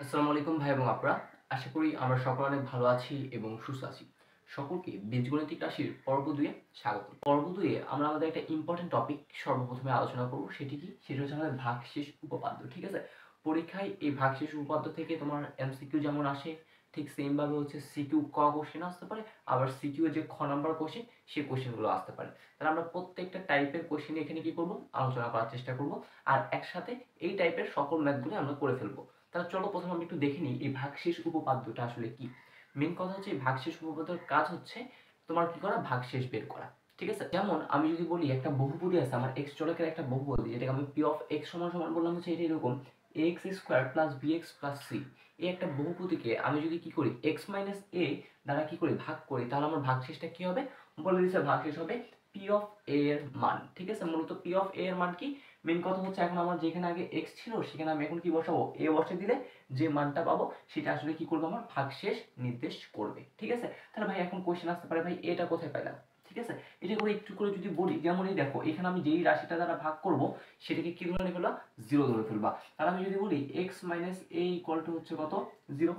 আসসালামু আলাইকুম ভাই এবং আপুরা। আশা করি আমরা সকলে অনেক ভালো আছি এবং সুস্থ আছি। সকলকে বীজগণিতিক রাশির পর্ব ২ এ স্বাগত। পর্ব ২ এ আমরা আমাদের একটা ইম্পোর্টেন্ট টপিক সর্বপ্রথমে আলোচনা করব। সেটি কি? সেটা হচ্ছে আমাদের ভাগশেষ উপপাদ্য। ঠিক আছে? পরীক্ষায় এই ভাগশেষ উপপাদ্য থেকে তোমার এমসিকিউ যেমন আসে, ঠিক সেম ভাবে হচ্ছে সিকিউ ক কোশ্চেন আসতে পারে, আবার সিকিউ এর যে খ নাম্বার কোশ্চেন সেই কোশ্চেনগুলো আসতে পারে। তাহলে আমরা প্রত্যেকটা টাইপের কোশ্চেন এখানে কি করব? আলোচনা করার চেষ্টা করব। আর একসাথে এই টাইপের সকল ম্যাথগুলো আমরা করে ফেলব। তাহলে চলো প্রথমে আমরা একটু দেখে নিই এই ভাগশেষ উপপাদ্যটা আসলে কি। মেন কথা হচ্ছে এই ভাগশেষ উপপাদ্যের কাজ হচ্ছে তোমার কি করা, ভাগশেষ বের করা। ঠিক আছে? যেমন আমি যদি বলি একটা বহুপদী আছে আমার এক্স চলকের একটা বহুপদী, যেটাকে আমি পি অফ এক্স সমান সমান বললাম হচ্ছে এটা এরকম x square plus b x plus c. এই একটা বহুপদীকে আমি যদি কি করি এক্স মাইনাস এ দ্বারা কি করি ভাগ করি, তাহলে আমার ভাগশেষটা কি হবে? বলে দিচ্ছে ভাগশেষ হবে পি অফ এ এর মান। ঠিক আছে? মূলত পি অফ এ এর মান কি? মেন কথা হচ্ছে এখন আমার যেখানে আগে x ছিল সেখানে আমি এখন কি বসাবো, a বসে দিলে যে মানটা পাবো সেটা আসলে কি করবো, আমার ভাগশেষ নির্দেশ করবে। ঠিক আছে? তাহলে ভাই এখন কোশ্চেন আসতে পারে, ভাই এটা কোথায় পাইলাম? ঠিক আছে, এটা করে একটু করে যদি বলি, যেমন এই দেখো এখানে আমি যেই রাশিটা দ্বারা ভাগ করব সেটাকে কি ধরে ফেলবা, জিরো ধরে ফেলবা। তাহলে আমি যদি বলি x minus A equal to হচ্ছে কত, জিরো।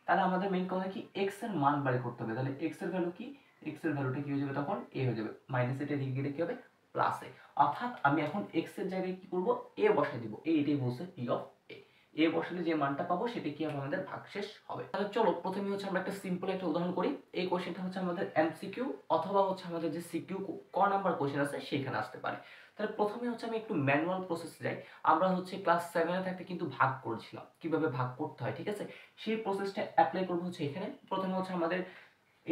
তাহলে আমাদের মেইন কথা কি, x এর মান বাড়ি করতে হবে। তাহলে x এর ভ্যালু কি, x এর ভ্যালুটা কি হয়ে যাবে তখন a হয়ে যাবে, মাইনাস এটা দিকে গেলে কি হবে, প্লাস এ। অর্থাৎ আমি এখন x এর জায়গায় কি করব, a বসাই দিব। এটাই বলছে p অফ a। a বসালে যে মানটা পাবো সেটা কি হবে, আমাদের ভাগশেষ হবে। তাহলে চলো প্রথমে হচ্ছে আমরা একটা সিম্পল একটা উদাহরণ করি। এই কোশ্চেনটা হচ্ছে আমাদের এমসিকিউ অথবা হচ্ছে আমাদের যে সিকিউ ক নাম্বার কোশ্চেন আছে সেখানে আসতে পারে। তাহলে প্রথমে হচ্ছে আমি একটু ম্যানুয়াল প্রসেসে যাই। আমরা হচ্ছে ক্লাস 7 এ থাকতে কিন্তু ভাগ করেছিলাম, কিভাবে ভাগ করতে হয়। ঠিক আছে? সেই প্রসেসটা অ্যাপ্লাই করবো হচ্ছে এখানে। প্রথমে হচ্ছে আমাদের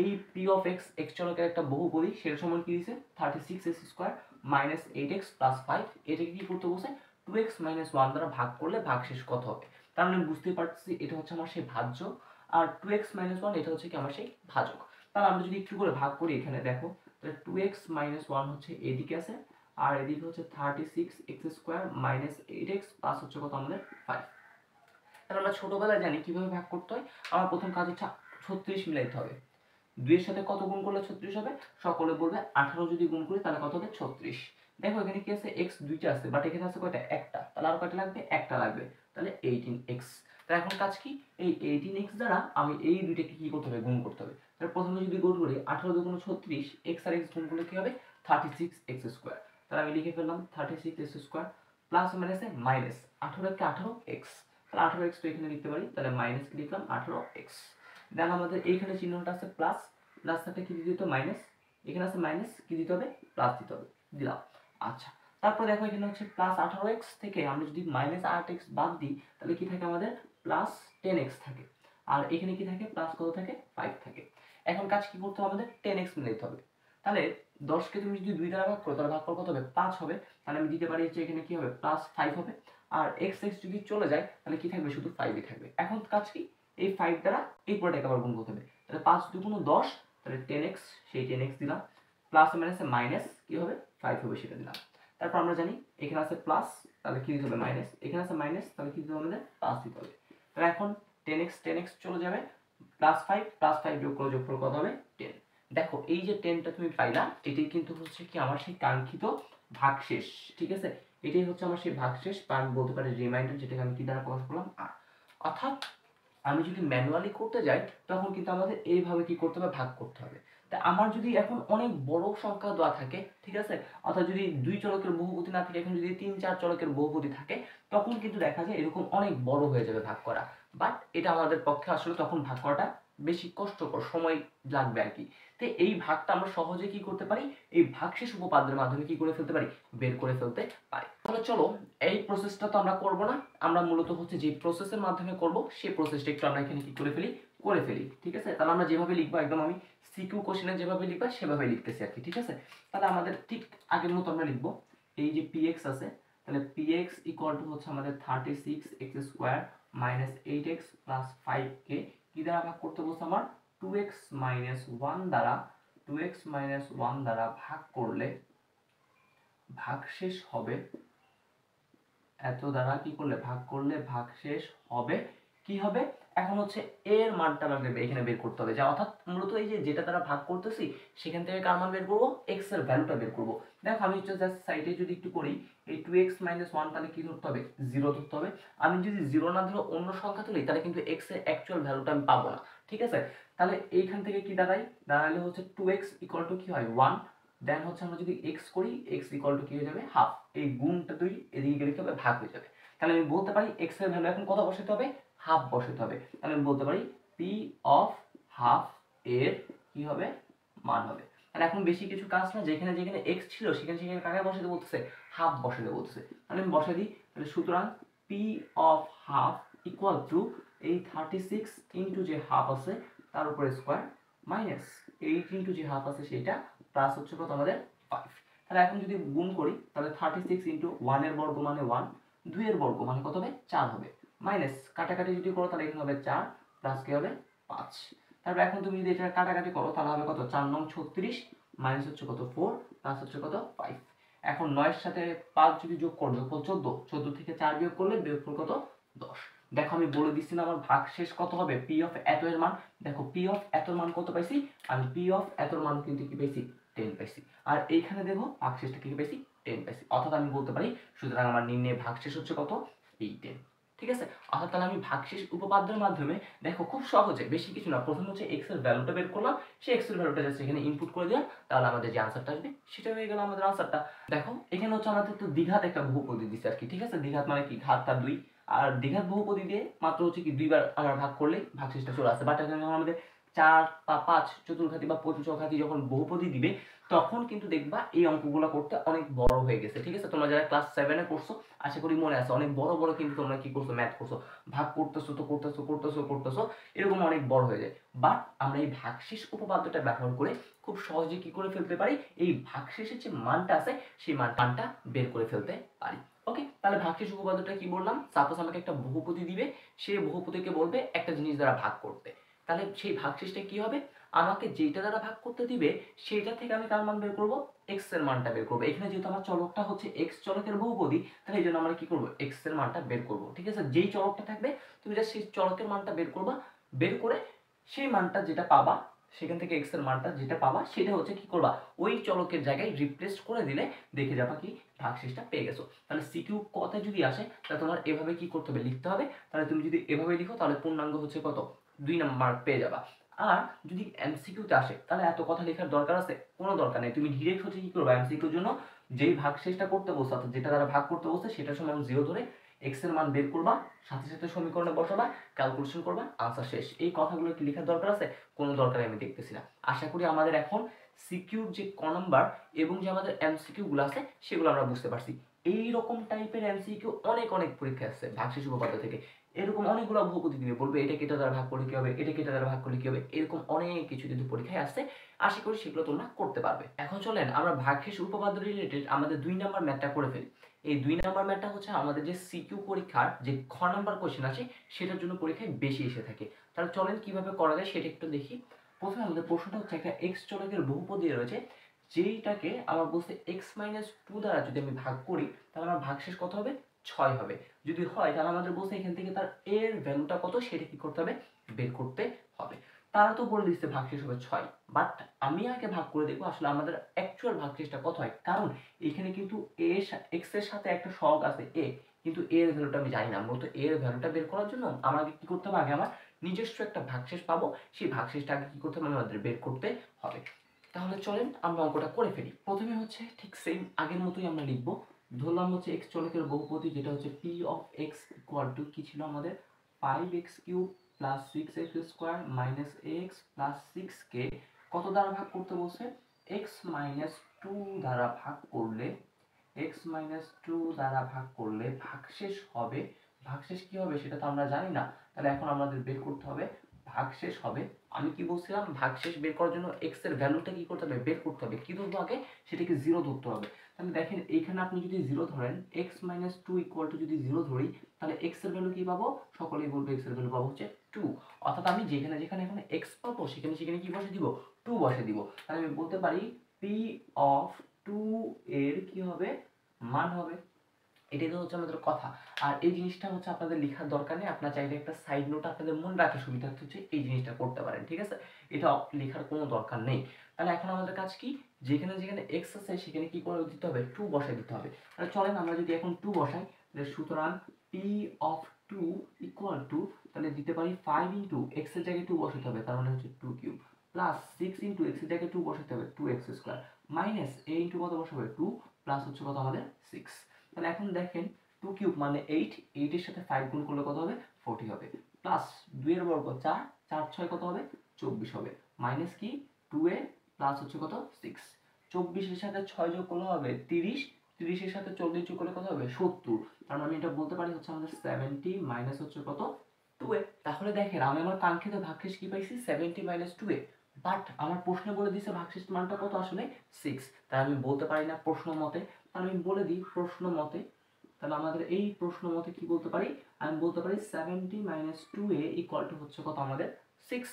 এই পি অফ এক্স এক্স চলকের একটা বহুপদী, সেটা সমান কি দিয়েছে 36x² মাইনাস 8x প্লাস 5। এটাকে কি করতে বলছে, 2x মাইনাস 1 দ্বারা ভাগ করলে ভাগশেষ কত হবে। তার মানে বুঝতেই পারছি এটা হচ্ছে আমার সেই ভাজ্য, আর 2x মাইনাস 1 এটা হচ্ছে কি আমার সেই ভাজক। তাহলে আমরা যদি একটু করে ভাগ করি, এখানে দেখো তাহলে 2x মাইনাস 1 হচ্ছে এদিকে আছে, আর এদিকে হচ্ছে 36x² মাইনাস 8x প্লাস হচ্ছে কত আমাদের 5। তাহলে আমরা ছোটবেলায় জানি কিভাবে ভাগ করতে হয়। আমার প্রথম কাজ হচ্ছে 36 মিলাইতে হবে। 2 এর সাথে কত গুণ করলে 36 হবে? সকলে বলবে 18 যদি গুণ করি তাহলে কত হবে, 36। দেখো এখানে কি আছে, x দুইটা আছে, বাট এখানে আছে কয়টা, একটা। তাহলে আর কয়টা লাগবে, একটা লাগবে। তাহলে 18x। তাহলে এখন কাজ কি, এই 18x দ্বারা আমি এই দুইটাকে কি করতে হবে, গুণ করতে হবে। তাহলে প্রথমে যদি গুণ করি 18 দুগুণ 36, x আর x গুণ করলে কি হবে, 36x²। তাহলে আমি লিখে ফেললাম 36x² প্লাস মাইনাসে মাইনাস 18 কে 18x। তাহলে 18x তো এখানে লিখতে পারি, তাহলে মাইনাস কি লিখলাম 18x। দেন আমাদের এইখানে চিহ্নটা আছে প্লাস, প্লাস সাথে কি দিতে হবে, মাইনাস। এখানে আছে মাইনাস, কি দিতে হবে, প্লাস দিতে হবে, দিলাম। আচ্ছা, তারপর দেখো এখানে হচ্ছে প্লাস 18x থেকে আমরা যদি মাইনাস 8x বাদ দিই তাহলে কি থাকে আমাদের, প্লাস 10x থাকে। আর এখানে কি থাকে, প্লাস কত থাকে, 5 থাকে। এখন কাজ কি করতে হবে, আমাদের 10x মিলাইতে হবে। তাহলে 10কে তুমি যদি 2 দ্বারা ভাগ করো তাহলে ভাগ করো কত হবে, 5 হবে। তাহলে আমি দিতে পারি হচ্ছে এখানে কি হবে, প্লাস 5 হবে। আর x x যদি চলে যায় তাহলে কি থাকবে, শুধু 5ই থাকবে। এখন কাজ কি, এই 5 দ্বারা এই পুরোটাকে আবার গুণ করতে হবে। তাহলে 5 দুগুণ 10, তাহলে 10x, সেই 10x দিলাম। প্লাস মাইনাসে মাইনাস কি হবে, 5 হবে, সেটা দিলাম। তারপর আমরা জানি এখানে আছে প্লাস, তাহলে কি দিতে হবে, মাইনাস। এখানে আছে মাইনাস, তাহলে কি দিতে হবে, আমাদের প্লাস দিতে হবে। তাহলে এখন 10x 10x চলে যাবে, প্লাস 5 যোগ করে যোগফল কত হবে, 10। দেখো এই যে 10টা তুমি পাইলা, এটাই কিন্তু হচ্ছে কি আমার সেই কাঙ্ক্ষিত ভাগশেষ। ঠিক আছে? এটাই হচ্ছে আমার সেই ভাগশেষ, বা আমি বলতে পারি রিমাইন্ডার, যেটাকে আমি কি দ্বারা প্রকাশ করলাম, আর। অর্থাৎ আমি যদি ম্যানুয়ালি করতে যাই তখন কিন্তু আমাদের এইভাবে কি করতে হবে, ভাগ করতে হবে। তা আমার যদি এখন অনেক বড় সংখ্যা দেওয়া থাকে, ঠিক আছে, অর্থাৎ যদি 2 চলকের বহুপদী না থাকে, এখন যদি 3 4 চলকের বহুপদী থাকে, তখন কিন্তু দেখা যায় এরকম অনেক বড় হয়ে যাবে ভাগ করা। বাট এটা আমাদের পক্ষে আসলে তখন ভাগ করাটা বেশি কষ্টকর, সময় লাগবে আর কি। তো এই ভাগটা আমরা সহজে কি করতে পারি, এই ভাগশেষ উপপাদ্যের মাধ্যমে কি করে ফেলতে পারি, বের করে ফেলতে পারি। তাহলে চলো এই প্রসেসটা তো আমরা করব না, আমরা মূলত হচ্ছে যে প্রসেসের মাধ্যমে করব সেই প্রসেসটা একটু আমরা এখানে কি করে ফেলি। ঠিক আছে? তাহলে আমরা যেভাবে লিখবো একদম আমি সিকিউ কোশ্চেনে যেভাবে লিখবা সেভাবে লিখতেছি আর কি। ঠিক আছে? তাহলে আমাদের ঠিক আগের মতো আমরা লিখবো, এই যে px আছে, তাহলে px ইকুয়াল টু হচ্ছে আমাদের 36x² মাইনাস 8x প্লাস 5 কে কি দ্বারা ভাগ করতে বলছে, আমার 2x মাইনাস 1 দ্বারা, 2x মাইনাস 1 দ্বারা ভাগ করলে ভাগশেষ হবে, এত দ্বারা কি করলে ভাগ করলে ভাগশেষ হবে কি হবে, এখন হচ্ছে এর মানটা আমাকে এখানে বের করতে হবে, যা অর্থাৎ মূলত এই যে যেটা দ্বারা ভাগ করতেছি সেখান থেকে কার মান বের করবো, এক্স এর ভ্যালুটা বের করবো। দেখো আমি জাস্ট সাইডে যদি একটু করি, এই 2x - 1 তাহলে কি ধরতে হবে, 0 ধরতে হবে। আমি যদি 0 না ধরে অন্য সংখ্যা তুলি তাহলে কিন্তু x এর অ্যাকচুয়াল ভ্যালুটা আমি পাবো না, ঠিক আছে। তাহলে এইখান থেকে কি দাঁড়ালে হচ্ছে 2x = কি হয় 1, দেন হচ্ছে আমরা যদি x করি, x = কি হয়ে যাবে হাফ, এই গুণটা দুই এদিকে গেলে কি হবে, ভাগ হয়ে যাবে। তাহলে আমি বলতে পারি x এর ভ্যালু এখন কত বসাতে হবে, হাফ বসাতে হবে। তাহলে আমি বলতে পারি p অফ হাফ এর কি হবে, মান হবে। তাহলে এখন বেশি কিছু কাজ না, যেখানে যেখানে x ছিল সেখানে সেখানে কাকে বসাতে বলতেছে, হাফ বসাতে বলতেছে। তাহলে আমি বসাই দিই, তাহলে সুতরাং p of half equal to এই 36 ইন্টু যে হাফ আছে তার উপরে স্কোয়ার মাইনাস 8 ইন্টু যে হাফ আছে সেটা প্লাস হচ্ছে কত আমাদের 5। তাহলে এখন যদি গুণ করি তাহলে 36 ইন্টু 1 এর বর্গ মানে 1, 2 এর বর্গ মানে কত হবে 4 হবে, মাইনাস কাটাকাটি যদি করো তাহলে এখানে হবে 4 প্লাস কি হবে 5। তারপর এখন তুমি যদি এটা কাটাকাটি করো তাহলে হবে কত, 4 নং 36 মাইনাস হচ্ছে কত 4 প্লাস হচ্ছে কত 5। এখন 9 এর সাথে 5 যদি যোগ করো, যোগফল 14, 14 থেকে 4 বিয়োগ করলে বিয়োগফল কত 10। দেখো আমি বলে দিচ্ছি না আমার ভাগশেষ কত হবে, পি অফ এত এর মান। দেখো পি অফ এত এর মান কত পাইছি, আমি পি অফ এত এর মান কিন্তু কি পাইছি 10 পাইছি। আর এইখানে দেখো ভাগশেষটা কি পাইছি 10 পাইছি, অর্থাৎ আমি বলতে পারি সুতরাং আমার নির্ণয় ভাগশেষ হচ্ছে কত, এই 10। ঠিক আছে, অর্থাৎ তাহলে আমি ভাগশেষ উপপাদ্যের মাধ্যমে দেখো খুব সহজে, বেশি কিছু না, প্রথমে হচ্ছে x এর ভ্যালুটা বের করলাম, সেই x এর ভ্যালুটা জাস্ট এখানে ইনপুট করে দিলাম, তাহলে আমাদের যে আনসারটা আসবে সেটা হয়ে গেল আমাদের আনসারটা। দেখো এখানে হচ্ছে আমাদের তো দ্বিঘাত একটা বহুপদী দিচ্ছে আর কি, ঠিক আছে, দ্বিঘাত মানে কি, ঘাতটা 2, আর দ্বিঘাত বহুপদী দিয়ে মাত্র হচ্ছে কি দুইবার আমরা ভাগ করলে ভাগশেষটা চলে আসে। বাট এখানে আমাদের 4 বা 5 চতুর্ঘাতী বা পঞ্চঘাতী যখন বহুপদী দিবে তখন কিন্তু দেখবা এই অঙ্কগুলো করতে অনেক বড় হয়ে গেছে, ঠিক আছে। তোমরা যারা ক্লাস 7 এ পড়ছো আশা করি মনে আছে, অনেক বড় বড় কিন্তু তোমরা কি করছো, ম্যাথ করছো, ভাগ করতেছো তো করতেছো করতেছো করতেছো, এরকম অনেক বড় হয়ে যায়। বাট আমরা এই ভাগশেষ উপপাদ্যটা ব্যবহার করে খুব সহজে কি করে ফেলতে পারি, এই ভাগশেষের যে মানটা আছে সেই মানটা বের করে ফেলতে পারি। ওকে, তাহলে ভাগশেষ উপপাদ্যটা কি বললাম, সাপোজ আমাকে একটা বহুপদী দিবে, সেই বহুপদীকে বলবে একটা জিনিস দ্বারা ভাগ করতে, তাহলে সেই ভাগশেষটা কি হবে, আমাকে যেটা দ্বারা ভাগ করতে দিবে সেটা থেকে আমি কার মান বের করব, x এর মানটা বের করব। এখানে যেহেতু আমার চলকটা হচ্ছে x চলকের বহুপদী, তাহলে এই জন্য আমরা কি করব, x এর মানটা বের করব, ঠিক আছে। যেই চলকটা থাকবে তুমি জাস্ট সেই চলকের মানটা বের করবা, বের করে সেই মানটা যেটা পাবা সেখান থেকে x এর মানটা যেটা পাবা সেটা হচ্ছে কি করবা, ওই চলকের জায়গায় রিপ্লেস করে দিলে দেখে যাবা কি ভাগশেষটা পেয়ে গেছো। তাহলে সিকিউ কথা যদি আসে তাহলে তোমার এভাবে কি করতে হবে, লিখতে হবে। তাহলে তুমি যদি এভাবে লিখো তাহলে পূর্ণাঙ্গ হচ্ছে কত, 2 নাম্বার পেয়ে যাবা। আর যদি এমসিকিউতে আসে তাহলে এত কথা লেখার দরকার আছে, কোনো দরকার নেই। তুমি ডিরেক্ট হচ্ছে কি করবে, এমসিকিউর জন্য যেই ভাগশেষটা করতে বলছো অর্থাৎ যেটা দ্বারা ভাগ করতে বলছে সেটা সমান 0 ধরে x এর মান বের করবা, সাথে সাথে সমীকরণে বসাবা, ক্যালকুলেশন করবা, আনসার শেষ। এই কথাগুলো কি লেখার দরকার আছে, কোনো দরকার আমি দেখতেছি না। আশা করি আমাদের এখন সিকিউর যে ক নাম্বার এবং যে আমাদের এমসিকিউ গুলো আছে সেগুলো আমরা বুঝতে পারছি। এই রকম টাইপের এমসিকিউ অনেক অনেক পরীক্ষা আছে ভাগশেষ উপপাদ্য থেকে, এরকম অনেকগুলো বহুপদী দিবে, বলবে এটাকে এটা দ্বারা ভাগ করলে কি হবে, এটাকে এটা দ্বারা ভাগ করলে কি হবে, এরকম অনেক কিছু কিন্তু পরীক্ষায় আসছে। আশা করি সেগুলো তোমরা করতে পারবে। এখন চলেন আমরা ভাগশেষ উপপাদ্য রিলেটেড আমাদের 2 নাম্বার ম্যাথটা করে ফেলি। এই 2 নাম্বার ম্যাথটা হচ্ছে আমাদের যে সিকিউ পরীক্ষার যে খ নাম্বার কোশ্চেন আছে সেটার জন্য পরীক্ষায় বেশি এসে থাকে। তাহলে চলেন কিভাবে করা যায় সেটা একটু দেখি। প্রথমে আমাদের প্রশ্নটা হচ্ছে একটা এক্স চলকের বহুপদী রয়েছে, যেইটাকে আমার বলছে x - 2 দ্বারা যদি আমি ভাগ করি তাহলে আমার ভাগশেষ কত হবে, 6 হবে। যদি হয় তাহলে আমাদের বলছে এখান থেকে তার এর ভ্যালুটা কত সেটা কি করতে হবে, বের করতে হবে। তারা তো বলে দিচ্ছে ভাগশেষ হবে 6, বাট আমি আগে ভাগ করে দেখবো আসলে আমাদের অ্যাকচুয়াল ভাগশেষটা কত হয়। কারণ এখানে কিন্তু x এর সাথে একটা সহগ আছে a, কিন্তু এর ভ্যালুটা আমি জানি না। মূলত এর ভ্যালুটা বের করার জন্য আমাকে কি করতে হবে, আগে আমার নিজস্ব একটা ভাগশেষ পাবো, সেই ভাগশেষটা আগে কি করতে হবে, আমাদের বের করতে হবে। তাহলে চলেন আমরা অঙ্কটা করে ফেলি। প্রথমে হচ্ছে ঠিক সেম আগের মতোই আমরা লিখবো, ধরলাম হচ্ছে x চলকের বহুপদী যেটা হচ্ছে p of x equal to কি ছিল আমাদের 5x³ plus 6x square minus ax plus 6k কত দ্বারা ভাগ করতে বলছে, x - 2 দ্বারা ভাগ করলে, x - 2 দ্বারা ভাগ করলে ভাগশেষ হবে, ভাগশেষ কি হবে সেটা তো আমরা জানি না। তাহলে এখন আমাদের বের করতে হবে ভাগশেষ হবে, আমি কি বলছিলাম ভাগশেষ বের করার জন্য x এর ভ্যালুটা কি করতে হবে, বের করতে হবে। কি ধরবো আগে, সেটাকে 0 ধরতে হবে। তাহলে দেখেন এইখানে আপনি যদি 0 ধরেন, x - 2 ইকুয়াল টু যদি 0 ধরি তাহলে x এর ভ্যালু কি পাবো, সকলেই বলবে x এর ভ্যালু পাবো হচ্ছে 2। অর্থাৎ আমি যেখানে যেখানে এখন x পাবো সেখানে সেখানে কি বসে দিব, 2 বসে দিব। তাহলে আমি বলতে পারি p অফ 2 এর কি হবে, মান হবে। এটাই তো হচ্ছে আমাদের কথা। আর এই জিনিসটা হচ্ছে আপনাদের লেখার দরকার নেই, আপনার চাইলে একটা সাইড নোট আপনাদের মনে রাখার সুবিধার্থে হচ্ছে এই জিনিসটা করতে পারেন, ঠিক আছে? এটা লেখার কোনো দরকার নেই। তাহলে এখন আমাদের কাজ কি, যেখানে যেখানে এক্স আছে সেখানে কি করে দিতে হবে, 2 বসাই দিতে হবে। তাহলে চলেন আমরা যদি এখন 2 বসাই, তাহলে সুতরাং পি অফ 2 ইকুয়াল টু, তাহলে দিতে পারি 5 ইন্টু এক্স এর জায়গায় 2 বসাতে হবে, তার মানে হচ্ছে 2 কিউব, প্লাস 6 ইন্টু এক্স এর জায়গায় 2 বসাতে হবে, 2x স্কোয়ার, মাইনাস এ ইন্টু কত বসাবে 2, প্লাস হচ্ছে কত আমাদের 6। তাহলে এখন দেখেন 2 কিউব মানে 8, 8 এর সাথে 5 গুণ করলে কত হবে 40 হবে, প্লাস 2 এর বর্গ 4, 4 6 কত হবে 24 হবে, মাইনাস কি 2a, প্লাস হচ্ছে কত 6, 24 এর সাথে 6 যোগ করলে হবে 30, 30 এর সাথে 40 যোগ করলে কত হবে 70, কারণ আমি এটা বলতে পারি হচ্ছে আমাদের 70 মাইনাস হচ্ছে কত 2a। তাহলে দেখেন আমি আমার কাঙ্ক্ষিত ভাগশেষ কি পাইছি 70 মাইনাস 2a, বাট আমার প্রশ্নে বলে দিয়েছে ভাগশেষ মানটা কত আসলে 6, তাই আমি বলতে পারি না প্রশ্ন মতে, তাহলে আমি বলে দিই প্রশ্ন মতে। তাহলে আমাদের এই প্রশ্ন মতে কি বলতে পারি, আমি বলতে পারি 70 মাইনাস 2a ইকুয়াল টু হচ্ছে কত আমাদের 6।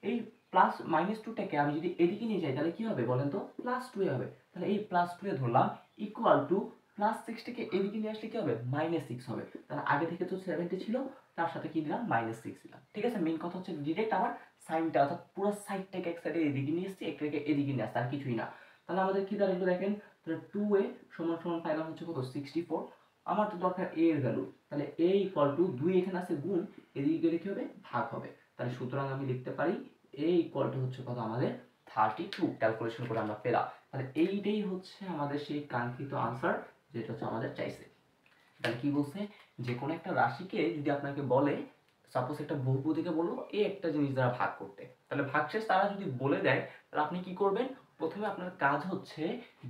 এই প্লাস মাইনাস 2টাকে আমি যদি এদিকে নিয়ে যাই তাহলে কি হবে বলেন তো, প্লাস 2a হবে। তাহলে এই প্লাস 2a ধরলাম ইকুয়াল টু প্লাস 6টাকে এদিকে নিয়ে আসলে কি হবে মাইনাস 6 হবে। তাহলে আগে থেকে তো 70 ছিল, তার সাথে কি দিলাম মাইনাস 6 দিলাম, ঠিক আছে? মেইন কথা হচ্ছে ডিরেক্ট আমার সাইনটা অর্থাৎ পুরো সাইডটাকে এক সাইডে এদিকে নিয়ে এসেছি, একটাকে এদিকে নিয়ে আসছে, আর কিছুই না। তাহলে আমাদের কি দাঁড়ালো দেখেন, তাহলে 2a সমান সমান পাইলাম হচ্ছে কত 64। আমার তো দরকার a এর ভ্যালু, তাহলে a ইকুয়াল টু 2 এখানে আছে গুণ, এদিকে গেলে কি হবে ভাগ হবে। তাহলে সুতরাং আমি লিখতে পারি a ইকুয়াল টু হচ্ছে কত আমাদের 32, ক্যালকুলেশন করে আমরা পেলাম। তাহলে এইটাই হচ্ছে আমাদের সেই কাঙ্ক্ষিত আনসার, যেটা হচ্ছে আমাদের চাইছে। তাহলে কি বলছে, যে কোনো একটা রাশিকে যদি আপনাকে বলে, সাপোজ একটা বহুপদীকে বললো এই একটা জিনিস দ্বারা ভাগ করতে, তাহলে ভাগশেষ তারা যদি বলে দেয়, তাহলে আপনি কি করবেন, প্রথমে আপনার কাজ হচ্ছে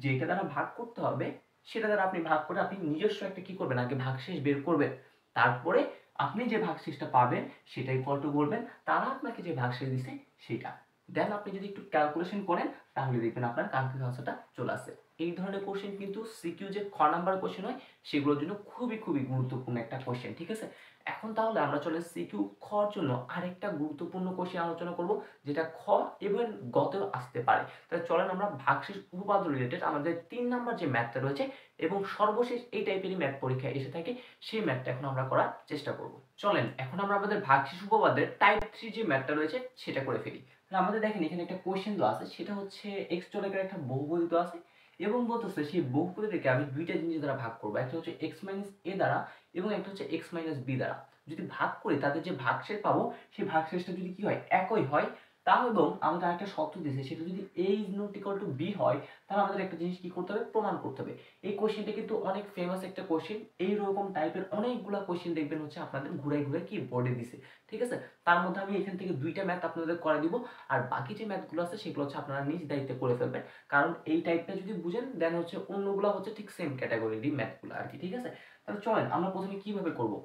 যেটা দ্বারা ভাগ করতে হবে সেটা দ্বারা আপনি ভাগ করে আপনি নিজস্ব একটা কি করবেন, আগে ভাগশেষ বের করবেন, তারপরে আপনি যে ভাগশেষটা পাবেন সেটাই ইকুয়াল টু বলবেন তারা আপনাকে যে ভাগশেষ দিছে সেটা, দেন আপনি যদি একটু ক্যালকুলেশন করেন তাহলে দেখবেন আপনার কাঙ্ক্ষিত আনসারটা চলে আসে। এই ধরনের কোশ্চেন কিন্তু সিকিউ যে খ নাম্বার কোশ্চেন হয় সেগুলোর জন্য খুবই খুবই গুরুত্বপূর্ণ একটা কোশ্চেন, ঠিক আছে? এখন তাহলে আমরা চলে সিকিউ খর জন্য আরেকটা গুরুত্বপূর্ণ কোশ্চেন আলোচনা করব, যেটা খ এবং গতেও আসতে পারে। তাহলে চলেন আমরা ভাগশেষ উপপাদ্য রিলেটেড আমাদের 3 নাম্বার যে ম্যাথটা রয়েছে এবং সর্বশেষ এই টাইপেরই ম্যাথ পরীক্ষায় এসে থাকে সেই ম্যাথটা এখন আমরা করার চেষ্টা করব। চলেন এখন আমরা আমাদের ভাগশেষ উপপাদ্যের টাইপ 3 যে ম্যাথটা রয়েছে সেটা করে ফেলি। তাহলে আমাদের দেখেন এখানে একটা কোশ্চেন দেওয়া আছে, সেটা হচ্ছে এক্স চলকের একটা বহুপদী দেওয়া আছে এবং বলতেছে সেই বহুপদীটাকে আমি দুইটা জিনিস দ্বারা ভাগ করবো, একটা হচ্ছে x মাইনাস এ দ্বারা এবং একটা হচ্ছে x মাইনাস বি দ্বারা। যদি ভাগ করি তাদের যে ভাগশেষ পাবো সেই ভাগশেষটা যদি কি হয় একই হয়, তা এবং আমাদের একটা শর্ত দিয়েছে সেটা যদি a is not equal to b হয়, তাহলে আমাদের একটা জিনিস কি করতে হবে প্রমাণ করতে হবে। এই কোশ্চেনটা কিন্তু অনেক ফেমাস একটা কোশ্চেন, এইরকম টাইপের অনেকগুলা কোশ্চেন দেখবেন হচ্ছে আপনাদের ঘুরাই ঘুরাই কি বোর্ডে দিছে, ঠিক আছে? তার মধ্যে আমি এখান থেকে দুইটা ম্যাথ আপনাদের করে দিব, আর বাকি যে ম্যাথগুলো আছে সেগুলো হচ্ছে আপনারা নিজ দায়িত্বে করে ফেলবেন, কারণ এই টাইপটা যদি বুঝেন দেন হচ্ছে অন্যগুলো হচ্ছে ঠিক সেম ক্যাটাগরিরই ম্যাথগুলো আর কি, ঠিক আছে? তাহলে চলেন আমরা প্রথমে কিভাবে করব।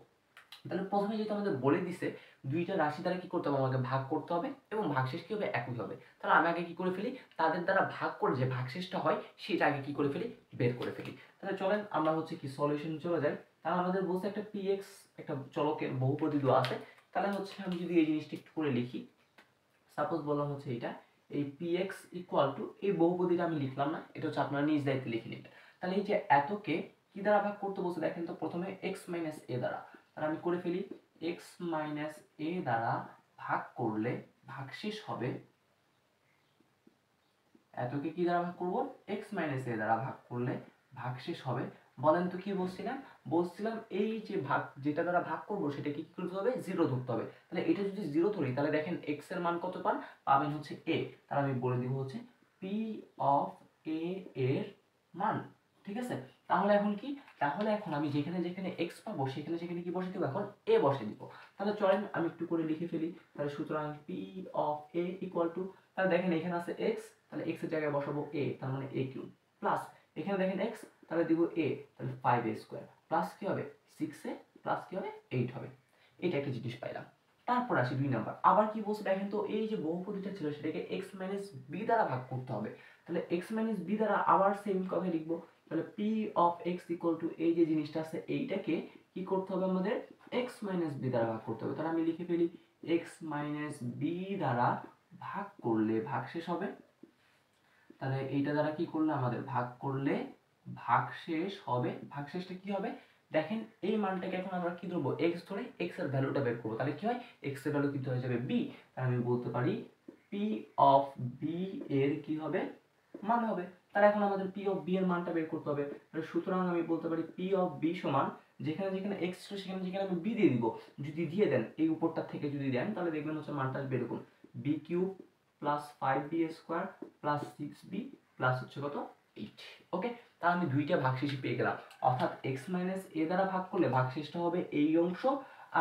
তাহলে প্রথমে যেহেতু আমাদের বলে দিছে দুইটা রাশি দ্বারা কি করতে হবে আমাকে ভাগ করতে হবে এবং ভাগশেষ কি হবে একই হবে, তাহলে আমি আগে কি করে ফেলি তাদের দ্বারা ভাগ করে যে ভাগশেষটা হয় সেটা আগে কি করে ফেলি বের করে ফেলি। তাহলে চলেন আমরা হচ্ছে কি সলিউশন চলে যাই। তাহলে আমাদের বলছে একটা px একটা চলকের বহুপদী দেওয়া আছে, তাহলে হচ্ছে আমি যদি এই জিনিসটা একটু করে লিখি, সাপোজ বললাম হচ্ছে এটা এই px ইকুয়াল টু এই বহুপদীটা আমি লিখলাম না, এটা হচ্ছে আপনারা নিজ দায়িত্বে লিখে নিন। তাহলে এই যে এতকে কি দ্বারা ভাগ করতে বলছে দেখেন তো, প্রথমে x মাইনাস এ দ্বারা, তাহলে আমি করে ফেলি x মাইনাস এ দ্বারা ভাগ করলে ভাগশেষ হবে, এতকে কি দ্বারা ভাগ করব x মাইনাস এ দ্বারা ভাগ করলে ভাগশেষ হবে। বলেন তো কি বলছিলাম, বলছিলাম এই যে ভাগ যেটা দ্বারা ভাগ করব সেটাকে কি করতে হবে জিরো ধরতে হবে। তাহলে এটা যদি জিরো ধরি তাহলে দেখেন x এর মান কত পাবেন হচ্ছে a, তাহলে আমি বলে দিব হচ্ছে p অফ a এর মান, ঠিক আছে? তাহলে এখন কি, তাহলে এখন আমি যেখানে যেখানে x পাবো সেখানে সেখানে কি বসে দিব এখন a বসে দিব। তাহলে চলেন আমি একটু করে লিখে ফেলি, তাহলে সুতরাং p of a equal to, তাহলে দেখেন এখানে আছে x, তাহলে x এর জায়গায় বসাবো a, তার মানে a কিউব, প্লাস এখানে দেখেন x, তাহলে দিব a, তাহলে 5a স্কয়ার, প্লাস কি হবে 6a, প্লাস কি হবে 8 হবে। এটা একটা জিনিস পাইলাম। তারপর আসি 2 নাম্বার, আবার কি বলছে দেখেন তো, এই যে বহুপদীটা ছিল সেটাকে x মাইনাস b দ্বারা ভাগ করতে হবে, তাহলে x মাইনাস b দ্বারা আবার সেম কথা লিখবো, তাহলে p of x equal to এই যে জিনিসটা আছে এইটাকে কি করতে হবে আমাদের x মাইনাস b দ্বারা ভাগ করতে হবে। তাহলে আমি লিখে ফেলি x মাইনাস b দ্বারা ভাগ করলে ভাগশেষ হবে, তাহলে এইটা দ্বারা কি করলে আমাদের ভাগ করলে ভাগশেষ হবে, ভাগশেষটা কি হবে দেখেন এই মানটাকে এখন আমরা কি ধরবো, এক্স ধরে এক্স এর ভ্যালুটা বের করবো, তাহলে কি হয়, এক্স এর ভ্যালু কিন্তু হয়ে যাবে বি। তাহলে আমি বলতে পারি পি অফ বি এর কি হবে, মান হবে। তাহলে এখন আমাদের পি অফ বি এর মানটা বের করতে হবে। সুতরাং আমি বলতে পারি পি অফ বি সমান, যেখানে যেখানে এক্স ছিল সেখানে যেখানে আমি বি দিয়ে দিব, যদি দিয়ে দেন এই উপরটা থেকে যদি দেন তাহলে দেখবেন হচ্ছে মানটা আসবে এরকম, b cube plus 5b square plus 6b plus হচ্ছে কত 8। ওকে, তাহলে আমি দুইটা ভাগশেষ পেয়ে গেলাম, অর্থাৎ x মাইনাস a দ্বারা ভাগ করলে ভাগশেষটা হবে এই অংশ,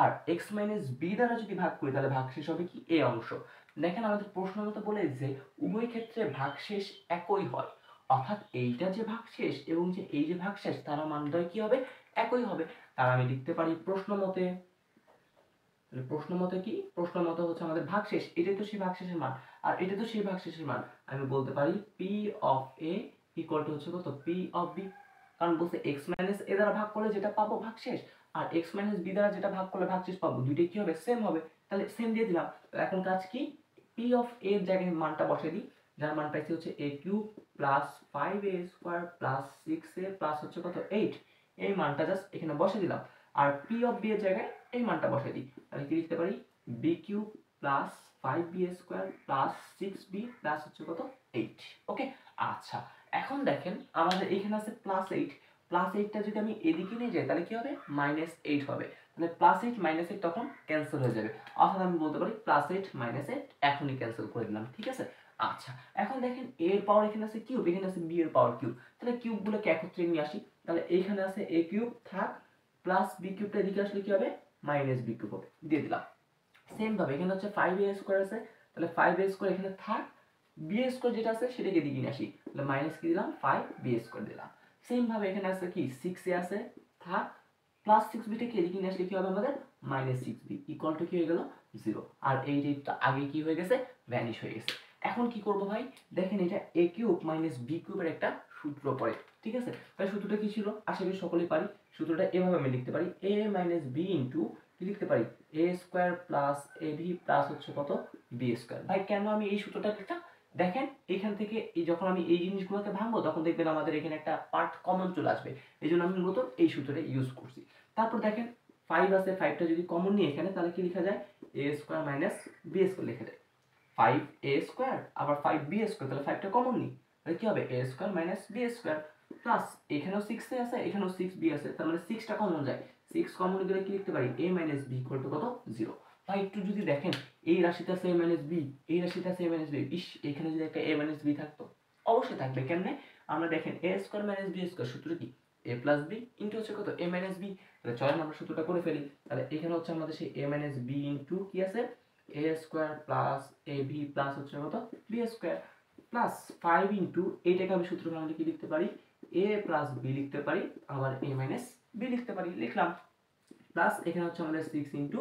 আর x মাইনাস b দ্বারা যদি ভাগ করি তাহলে ভাগশেষ হবে কি a অংশ। দেখেন আমাদের প্রশ্ন মতো বলে যে উভয় ক্ষেত্রে ভাগশেষ একই হয়, অর্থাৎ এইটা যে ভাগশেষ এবং যে এই যে ভাগশেষ তারা মানদ্বয় কি হবে, একই হবে। তাহলে আমি লিখতে পারি প্রশ্ন মতে, প্রশ্ন মতে কি, প্রশ্ন মতে হচ্ছে আমাদের ভাগশেষ, এটাই তো সেই ভাগশেষের মান আর এটা তো সেই ভাগশেষের মান, আমি বলতে পারি P of A equal to হচ্ছে কত, পি অফ বি। কারণ বলছে এক্স মাইনাস এ দ্বারা ভাগ করলে যেটা পাবো ভাগশেষ, আর এক্স মাইনাস বি দ্বারা যেটা ভাগ করলে ভাগশেষ পাবো, দুইটাই কি হবে, সেম হবে। তাহলে সেম দিয়ে দিলাম। এখন কাজ কি, পি অফ এ এর জায়গায় মানটা বসিয়ে দিই, যার মান পাইছি হচ্ছে a cube plus 5a square plus 6a plus হচ্ছে কত 8, এই মানটা জাস্ট এখানে বসিয়ে দিলাম। আর পি অফ বি এর জায়গায় এই মানটা বসিয়ে দিই, তাহলে কি লিখতে পারি, b cube plus 5b square plus 6b plus হচ্ছে কত 8। ওকে, আচ্ছা এখন দেখেন আমাদের এখানে আছে +8, +8টা যদি আমি এদিকে নিয়ে যাই তাহলে কি হবে, -8 হবে। তাহলে +8 -8 তখন ক্যান্সেল হয়ে যাবে, অর্থাৎ আমি বলতে পারি +8 -8 এখনই ক্যান্সেল করে দিলাম, ঠিক আছে। আচ্ছা এখন দেখেন এ এর পাওয়ার এখানে আছে কিউব, এখানে আছে বি এর পাওয়ার কিউব, তাহলে কিউবগুলোকে একত্রে নিয়ে আসি। তাহলে এইখানে আছে এ কিউব থাক, প্লাস বি কিউবটা এদিকে আসলে কি হবে, মাইনাস বি কিউব হবে, দিয়ে দিলাম। সেম ভাবে এখানে হচ্ছে 5a স্কয়ার আছে, তাহলে 5a স্কয়ার এখানে থাক, b স্কয়ার যেটা আছে সেটাকে এদিকে নিয়ে আসি, তাহলে মাইনাস কি দিলাম 5b স্কয়ার দিলাম। সেম ভাবে এখানে আছে কি 6a আছে, থাক, প্লাস 6b টাকে এদিকে নিয়ে আসলে কি হবে আমাদের, মাইনাস 6b ইকুয়াল টু কি হয়ে গেল 0। আর এই রেটটা আগে কি হয়ে গেছে, ভ্যানিশ হয়ে গেছে। এখন কি করব ভাই, দেখেন এটা a কিউব মাইনাস b কিউবের একটা সূত্র পড়ে, ঠিক আছে। তাহলে সূত্রটা কি ছিল, আশা করি সকলেই পারি। সূত্রটা এভাবে আমি লিখতে পারি, a মাইনাস b ইনটু কি লিখতে পারি, a square plus ab plus হচ্ছে কত b স্কয়ার। ভাই কেন আমি এই সূত্রটা লিখলাম, দেখেন এখান থেকে এই যখন আমি এই জিনিসগুলোকে ভাঙবো তখন দেখবেন আমাদের এখানে একটা পার্ট কমন চলে আসবে, এই জন্য আমি মূলত এই সূত্রটা ইউজ করছি। তারপর দেখেন 5 আছে, 5টা যদি কমন নিই এখানে তাহলে কি লেখা যায়, a square minus b square লেখা যায়, 5a স্কয়ার আবার 5b স্কয়ার, তাহলে 5টা কমন নিই তাহলে কি হবে, a square minus b square plus এখানেও 6a আছে এখানেও 6b আছে, তার মানে 6টা কমন যায়, 6 কমন গেলে কি লিখতে পারি, a minus b equal to কত 0। ভাই একটু যদি দেখেন এই রাশিতে আছে a মাইনাস b, এই রাশিতে আছে a মাইনাস b, ইস এখানে যদি একটা a মাইনাস b থাকতো, অবশ্যই থাকবে, কেমনে, আমরা দেখেন a square minus b square সূত্র কি, a প্লাস b ইনটু হচ্ছে কত a মাইনাস b। তাহলে চলেন আমরা সূত্রটা করে ফেলি। তাহলে এখানে হচ্ছে আমাদের সেই a মাইনাস b ইনটু কি আছে, a square plus ab plus হচ্ছে কত b স্কয়ার প্লাস 5 ইনটু এইটাকে আমি সূত্র ফর্মুলা কি লিখতে পারি, a প্লাস b লিখতে পারি, আবার a মাইনাস b লিখতে পারি, লিখলাম। প্লাস এখানে হচ্ছে আমাদের 6 into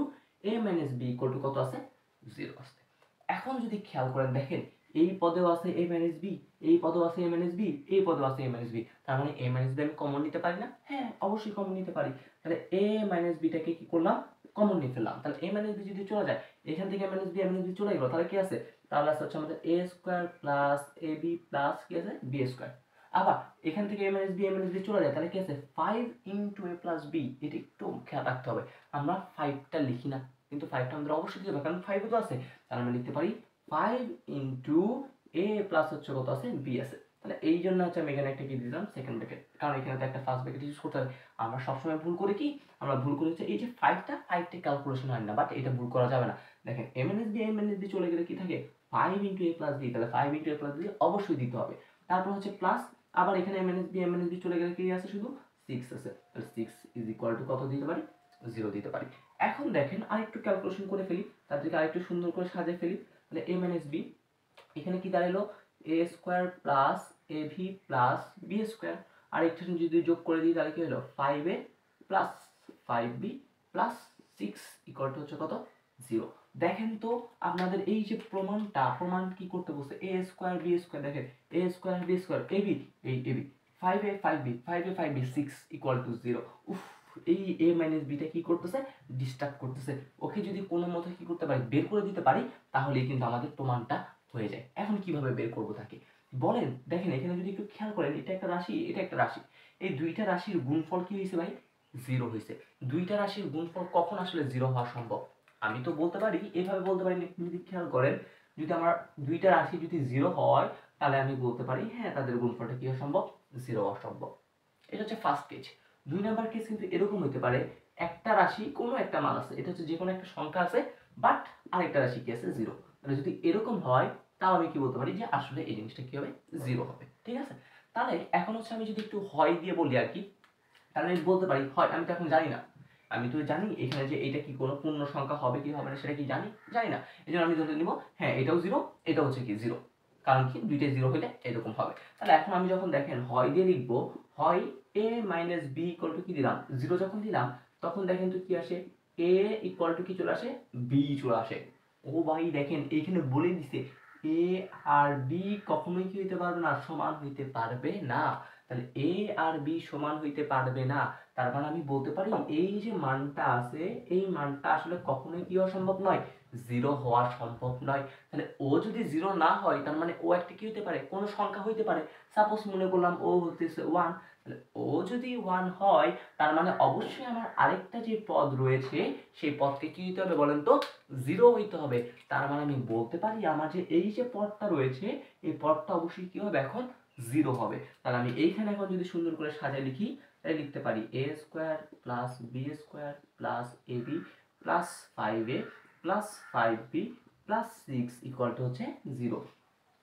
a minus b equal to কত আছে, 0 আছে। এখন যদি খেয়াল করেন দেখেন এই পদেও আছে a মাইনাস b, এই পদেও আছে a মাইনাস b, এই পদেও আছে a মাইনাস b, তার মানে a মাইনাস b আমি কমন নিতে পারি না, হ্যাঁ অবশ্যই কমন নিতে পারি। তাহলে a মাইনাস b টাকে কি করলাম, কমন নিয়ে ফেললাম। তাহলে a মাইনাস b যদি চলে যায়, এখান থেকে a মাইনাস b চলে গেল, তাহলে কি আছে, তাহলে আছে হচ্ছে আমাদের a square plus ab plus কি আছে b স্কয়ার। আবার এখান থেকে a মাইনাস b চলে যায়, তাহলে কি আছে 5 ইনটু a প্লাস b, এটা একটু খেয়াল রাখতে হবে, আমরা 5টা লিখি না কিন্তু 5টা আমাদের অবশ্যই দিতে হবে কারণ 5 তো আছে, তাহলে আমরা লিখতে পারি 5 ইনটু a প্লাস হচ্ছে কত আছে b আছে। তাহলে এই জন্য হচ্ছে আমি এখানে একটা কি দিলাম সেকেন্ড ব্র্যাকেট, কারণ এখানে তো একটা ফার্স্ট ব্র্যাকেট ইউজ করতে হবে। আমরা সবসময় ভুল করি কি, আমরা ভুল করি হচ্ছে এই যে 5টা ক্যালকুলেশন হয় না, বাট এটা ভুল করা যাবে না। দেখেন a মাইনাস b চলে গেলে কি থাকে 5 ইনটু a প্লাস b, তাহলে 5 ইনটু a প্লাস b অবশ্যই দিতে হবে। তারপর হচ্ছে প্লাস, আবার এখানে a মাইনাস b চলে গেলে কি আছে, শুধু 6 আছে, তাহলে 6 ইজ ইকুয়াল টু কত দিতে পারি, 0 দিতে পারি। এখন দেখেন আরেকটু ক্যালকুলেশন করে ফেলি, তাদেরকে আরেকটু সুন্দর করে সাজিয়ে ফেলি। তাহলে a মাইনাস b এখানে কি দাঁড়ালো, a square plus ab plus b square, আর একটা যদি যোগ করে দিই তাহলে কি হলো 5a plus 5b plus 6 equal to হচ্ছে কত 0। দেখেন তো আপনাদের এই যে প্রমাণ কি করতে বলছে, a স্কয়ার b স্কয়ার, দেখেন a square b square ab, এই ab 5a 5b 6 equal two 0। উফ, এই a মাইনাস b টা কি করতেছে, ডিস্টার্ব করতেছে, ওকে যদি কোনো মতে কি করতে পারি, বের করে দিতে পারি, তাহলেই কিন্তু আমাদের প্রমাণটা হয়ে যায়। এখন কিভাবে বের করব তাকে বলেন, দেখেন এখানে যদি একটু খেয়াল করেন, এটা একটা রাশি এটা একটা রাশি, এই দুইটা রাশির গুণফল কি হয়েছে ভাই, জিরো হয়েছে। দুইটা রাশির গুণফল কখন আসলে জিরো হওয়া সম্ভব? আমি তো বলতে পারি, এভাবে বলতে পারি, যদি খেয়াল করেন, যদি আমার দুইটা রাশি যদি জিরো হয় তাহলে আমি বলতে পারি হ্যাঁ তাদের গুণফলটা কি হওয়া সম্ভব? জিরো হওয়া সম্ভব। এটা হচ্ছে ফার্স্ট কেস। 2 নাম্বার কেস কিন্তু এরকম হতে পারে, একটা রাশি কোনো একটা মান আছে, এটা হচ্ছে যে কোনো একটা সংখ্যা আছে, বাট আরেকটা রাশি কি আছে? জিরো। তাহলে যদি এরকম হয় তাও আমি কি বলতে পারি যে আসলে এই জিনিসটা কি হবে? জিরো হবে। ঠিক আছে, তাহলে এখন হচ্ছে আমি যদি একটু হয় দিয়ে বলি আর কি, তাহলে আমি বলতে পারি হয়, আমি তো এখন জানি না, আমি তো জানি এখানে যে এটা কি কোনো পূর্ণ সংখ্যা হবে কি হবে না সেটা কি জানি না, এই জন্য আমি ধরে নিব হ্যাঁ এটাও জিরো, এটা হচ্ছে কি জিরো, কারণ কি দুইটাই জিরো হইলে এরকম হবে। তাহলে এখন আমি যখন দেখেন হয় দিয়ে লিখবো, হয় a minus b equal to কি দিলাম? জিরো যখন দিলাম তখন দেখেন তো কি আসে? a ইকুয়াল টু কি চলে আসে? b চলে আসে। ও ভাই দেখেন এইখানে বলে দিছে a আর b কখনোই কি হইতে পারবে না? সমান হইতে পারবে না। তাহলে a আর b সমান হইতে পারবে না, তার মানে আমি বলতে পারি এই যে মানটা আছে এই মানটা আসলে কখনোই কি হওয়া সম্ভব নয়? জিরো হওয়া সম্ভব নয়। তাহলে ও যদি জিরো না হয় তার মানে ও একটা কি হইতে পারে? কোনো সংখ্যা হইতে পারে। সাপোজ মনে করলাম ও হতেছে 1, তাহলে ও যদি 1 হয় তার মানে অবশ্যই আমার আরেকটা যে পদ রয়েছে সেই পদকে কি হইতে হবে বলেন তো? জিরো হইতে হবে। তার মানে আমি বলতে পারি আমার যে এই যে পদটা রয়েছে এই পদটা অবশ্যই কি হবে এখন? জিরো হবে। তাহলে আমি এইখানে এখন যদি সুন্দর করে সাজিয়ে লিখি তাহলে লিখতে পারি a square plus b square plus ab plus 5a plus 5b plus 6 equal to হচ্ছে জিরো।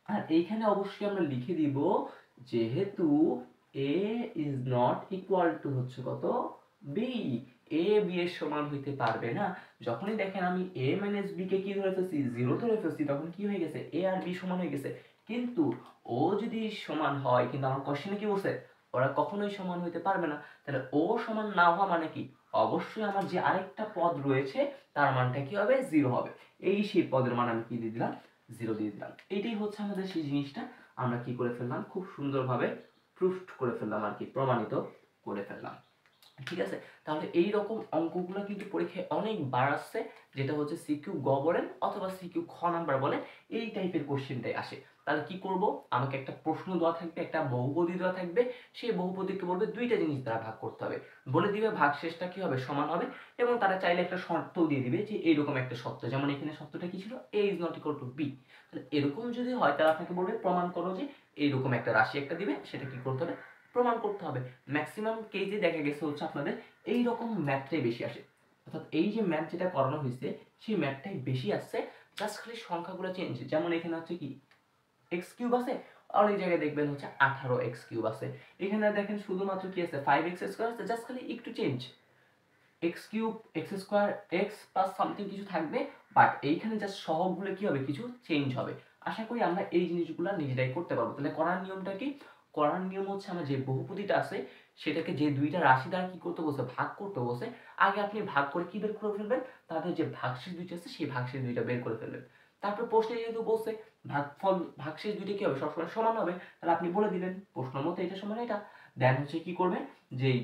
আর এইখানে অবশ্যই আমরা লিখে দিব যেহেতু a is not equal to হচ্ছে কত? b, a b এর সমান হইতে পারবে না। যখনই দেখেন আমি a মাইনাস b কে কি ধরে ফেলছি? জিরো ধরে ফেলছি, তখন কি হয়ে গেছে? a আর b সমান হয়ে গেছে। কিন্তু ও যদি সমান হয়, কিন্তু আমার কোশ্চেনে কি বলছে? ওরা কখনোই সমান হইতে পারবে না। তাহলে ও সমান না হওয়া মানে কি? অবশ্যই আমার যে আরেকটা পদ রয়েছে তার মানটা কি হবে? জিরো হবে। এই সেই পদের মান আমি কি দিয়ে দিলাম? জিরো দিয়ে দিলাম। এইটাই হচ্ছে আমাদের সেই জিনিসটা আমরা কি করে ফেললাম? খুব সুন্দরভাবে প্রুফড করে ফেললাম আর কি, প্রমাণিত করে ফেললাম। ঠিক আছে, তাহলে এই রকম অঙ্কগুলো কিন্তু পরীক্ষায় অনেকবার আসছে, যেটা হচ্ছে সিকিউ গ বলেন অথবা সিকিউ খ নাম্বার বলেন, এই টাইপের কোশ্চেনটাই আসে। তাহলে কি করব? আমাকে একটা প্রশ্ন দেওয়া থাকবে, একটা বহুপদী দেওয়া থাকবে, সেই বহুপদীকে বলবে দুইটা জিনিস দ্বারা ভাগ করতে হবে, বলে দিবে ভাগশেষটা কি হবে? সমান হবে। এবং তারা চাইলে একটা শর্ত দিয়ে দিবে যে এইরকম একটা শর্ত, যেমন এখানে শর্তটা কি ছিল? a is not equal two b। তাহলে এরকম যদি হয় তাহলে আপনাকে বলবে প্রমাণ করো যে এইরকম একটা রাশি একটা দিবে, সেটা কি করতে হবে? প্রমাণ করতে হবে। ম্যাক্সিমাম কেজে দেখা গেছে হচ্ছে আপনাদের এই রকম ম্যাথটাই বেশি আসে, অর্থাৎ এই যে ম্যাথ যেটা করানো হয়েছে সেই ম্যাথটাই বেশি আসছে, জাস্ট খালি সংখ্যাগুলো চেঞ্জ। যেমন এখানে হচ্ছে কি এক্স কিউব আছে, অনেক জায়গায় দেখবেন হচ্ছে 18 এক্স কিউব আছে, এখানে দেখেন শুধুমাত্র কি আছে? 5x স্কোয়ার আছে, জাস্ট খালি একটু change, x cube x square x plus something কিছু থাকবে, বাট এইখানে জাস্ট সহগগুলো কি হবে? কিছু চেঞ্জ হবে। আশা করি আমরা এই জিনিসগুলো নিজেরাই করতে পারবো। তাহলে করার নিয়মটা কি? করার নিয়ম হচ্ছে আমার যে বহুপদীটা আছে সেটাকে যে দুইটা রাশি দ্বারা কি করতে বসে? ভাগ করতে বসে। আগে আপনি ভাগ করে কি বের করে ফেলবেন? তাদের যে ভাগশেষ দুইটা আছে সেই ভাগশেষ দুইটা বের করে ফেলবেন। তারপর প্রশ্নে যেহেতু বলছে ভাগফল ভাগশেষ দুইটা কি হবে? সবসময় সমান হবে, তাহলে আপনি বলে দিলেন প্রশ্ন মতো এটা সমান এটা। দেন হচ্ছে কি করবেন? যেই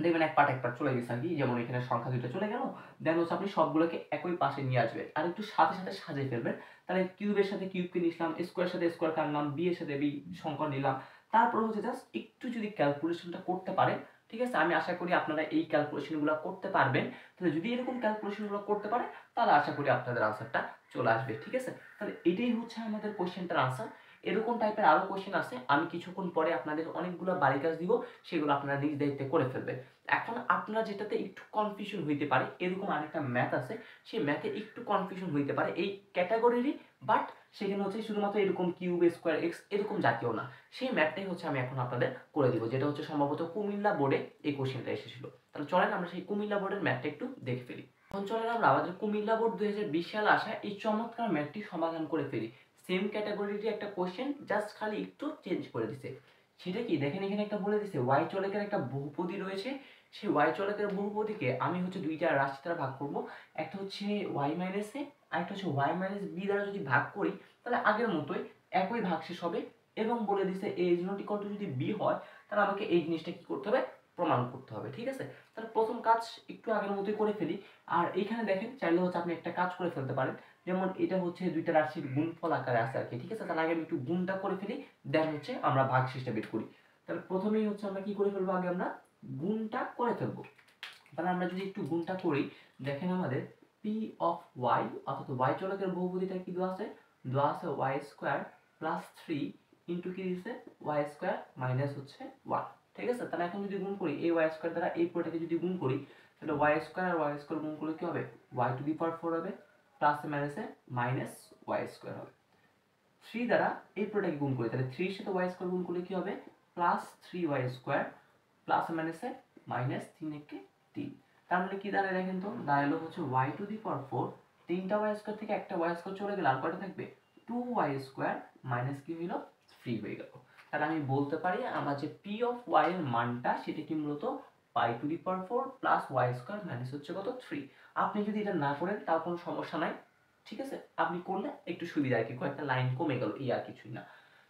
দেখবেন এক পার্ট এক পার্ট চলে গেছে আর কি, যেমন এখানে সংখ্যা দুইটা চলে গেল, দেন হচ্ছে আপনি সবগুলোকে একই পাশে নিয়ে আসবেন আর একটু সাথে সাথে সাজিয়ে ফেলবেন। তাহলে কিউবের সাথে কিউবকে নিলাম, স্কোয়ারের সাথে স্কোয়ার কাটলাম, বি এর সাথে বি সংখ্যা নিলাম, তারপর হচ্ছে জাস্ট একটু যদি ক্যালকুলেশনটা করতে পারেন, ঠিক আছে, আমি আশা করি আপনারা এই ক্যালকুলেশনগুলো করতে পারবেন। তাহলে যদি এরকম ক্যালকুলেশনগুলো করতে পারেন তাহলে আশা করি আপনাদের আনসারটা চলে আসবে। ঠিক আছে, তাহলে এটাই হচ্ছে আমাদের কোশ্চেনটার আনসার। এরকম টাইপের আরো কোশ্চেন আছে, আমি কিছুক্ষণ পরে আপনাদের অনেকগুলো বাড়ি কাজ দিব, সেগুলো আপনারা নিজ দায়িত্বে করে ফেলবেন। এখন আপনারা যেটাতে একটু কনফিউশন হইতে পারে, এরকম আরেকটা ম্যাথ আছে, সেই ম্যাথে একটু কনফিউশন হইতে পারে এই ক্যাটাগরিরই, বাট সেখানে হচ্ছে শুধুমাত্র এরকম কিউব স্কোয়ার এক্স এরকম জাতীয় না, সেই ম্যাথটাই হচ্ছে আমি এখন আপনাদের করে দিব, যেটা হচ্ছে সম্ভবত কুমিল্লা বোর্ডে এই কোশ্চেনটা এসেছিল। তাহলে চলেন আমরা সেই কুমিল্লা বোর্ডের ম্যাথটা একটু দেখে ফেলি। এখন চলেন আমরা আমাদের কুমিল্লা বোর্ড 2020 সালে আসা এই চমৎকার ম্যাথটি সমাধান করে ফেলি। সেম ক্যাটাগরির একটা কোশ্চেন, জাস্ট খালি একটু চেঞ্জ করে দিছে। সেটা কি দেখেন, এখানে একটা বলে দিছে ওয়াই চলকের একটা বহুপদী রয়েছে, সেই ওয়াই চলকের বহুপদীকে আমি হচ্ছে দুইটা রাশি দ্বারা ভাগ করব, একটা হচ্ছে ওয়াই মাইনাস এ আর একটা হচ্ছে ওয়াই মাইনাস বি দ্বারা যদি ভাগ করি তাহলে আগের মতোই একই ভাগশেষ হবে। এবং বলে দিছে এ ইজ নট ইকুয়াল টু যদি বি হয় তাহলে আমাকে এই জিনিসটা কি করতে হবে? প্রমাণ করতে হবে। ঠিক আছে, তাহলে প্রথম কাজ একটু আগের মতোই করে ফেলি। আর এইখানে দেখেন চাইলে হচ্ছে আপনি একটা কাজ করে ফেলতে পারেন, যেমন এটা হচ্ছে দুইটা রাশির গুণফল আকারে আছে আর কি। ঠিক আছে, তাহলে আগে আমি একটু গুণটা করে ফেলি, দেন হচ্ছে আমরা ভাগশেষটা বের করি। তাহলে প্রথমেই হচ্ছে আমরা কি করে ফেলবো? আগে আমরা গুণটা করে ফেলবো। তাহলে আমরা যদি একটু গুণটা করি, দেখেন আমাদের পি অফ ওয়াই অর্থাৎ ওয়াই চলকের বহুপদীটা কি দেওয়া আছে, ওয়াই স্কোয়ার প্লাস 3 ইন্টু কি দিচ্ছে ওয়াই স্কোয়ার মাইনাস হচ্ছে 1। ঠিক আছে, তাহলে এখন যদি গুণ করি এই ওয়াই স্কোয়ার দ্বারা এই পুরোটাকে যদি গুণ করি, তাহলে ওয়াই স্কোয়ার আর ওয়াই স্কোয়ার গুণ করলে কি হবে, ওয়াই টু দি পাওয়ার 4 হবে, প্লাস মাইনাসে মাইনাস ওয়াই স্কোয়ার হবে। 3 দ্বারা এই পুরোটাকে গুণ করি, তাহলে 3 এর সাথে ওয়াই স্কোয়ার গুণ করলে কি হবে, প্লাস 3y স্কোয়ার প্লাস মাইনাসে মাইনাস 3 একে 3। তার মানে কি দাঁড়ায় দেখেন তো, দাঁড়ালো হচ্ছে y টু দি পাওয়ার 4, তিনটা ওয়াই স্কোয়ার থেকে একটা ওয়াই স্কোয়ার চলে গেলে আর কয়টা থাকবে, 2y স্কোয়ার মাইনাস কি হলো 3 হয়ে গেল। তাহলে আমি বলতে পারি আমার যে p অফ y এর মানটা সেটা কি মূলত y two the power 4 plus y square minus হচ্ছে কত 3। আপনি যদি এটা না করেন তাও কোনো সমস্যা নাই, ঠিক আছে, আপনি করলে একটু সুবিধা আর কি, কয়েকটা লাইন কমে গেল এই আর কিছুই না।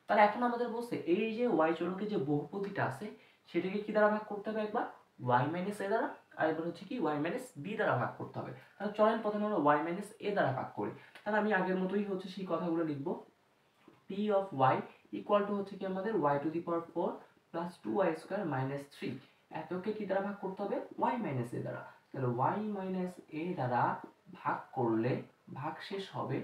তাহলে এখন আমাদের বলছে এই যে ওয়াই চলকের যে বহুপদীটা আছে সেটাকে কি দ্বারা ভাগ করতে হবে, একবার ওয়াই মাইনাস এ দ্বারা, আর এবার হচ্ছে কি ওয়াই মাইনাস বি দ্বারা ভাগ করতে হবে। তাহলে চলেন প্রথমে আমরা ওয়াই মাইনাস এ দ্বারা ভাগ করি। তাহলে আমি আগের মতোই হচ্ছে সেই কথাগুলো লিখবো, p of y equal to হচ্ছে কি আমাদের y to the power 4 plus 2y square minus 3, এতকে কি দ্বারা ভাগ করতে হবে, ওয়াই মাইনাস এ দ্বারা। তাহলে ওয়াই মাইনাস এ দ্বারা ভাগ করলে ভাগশেষ হবে,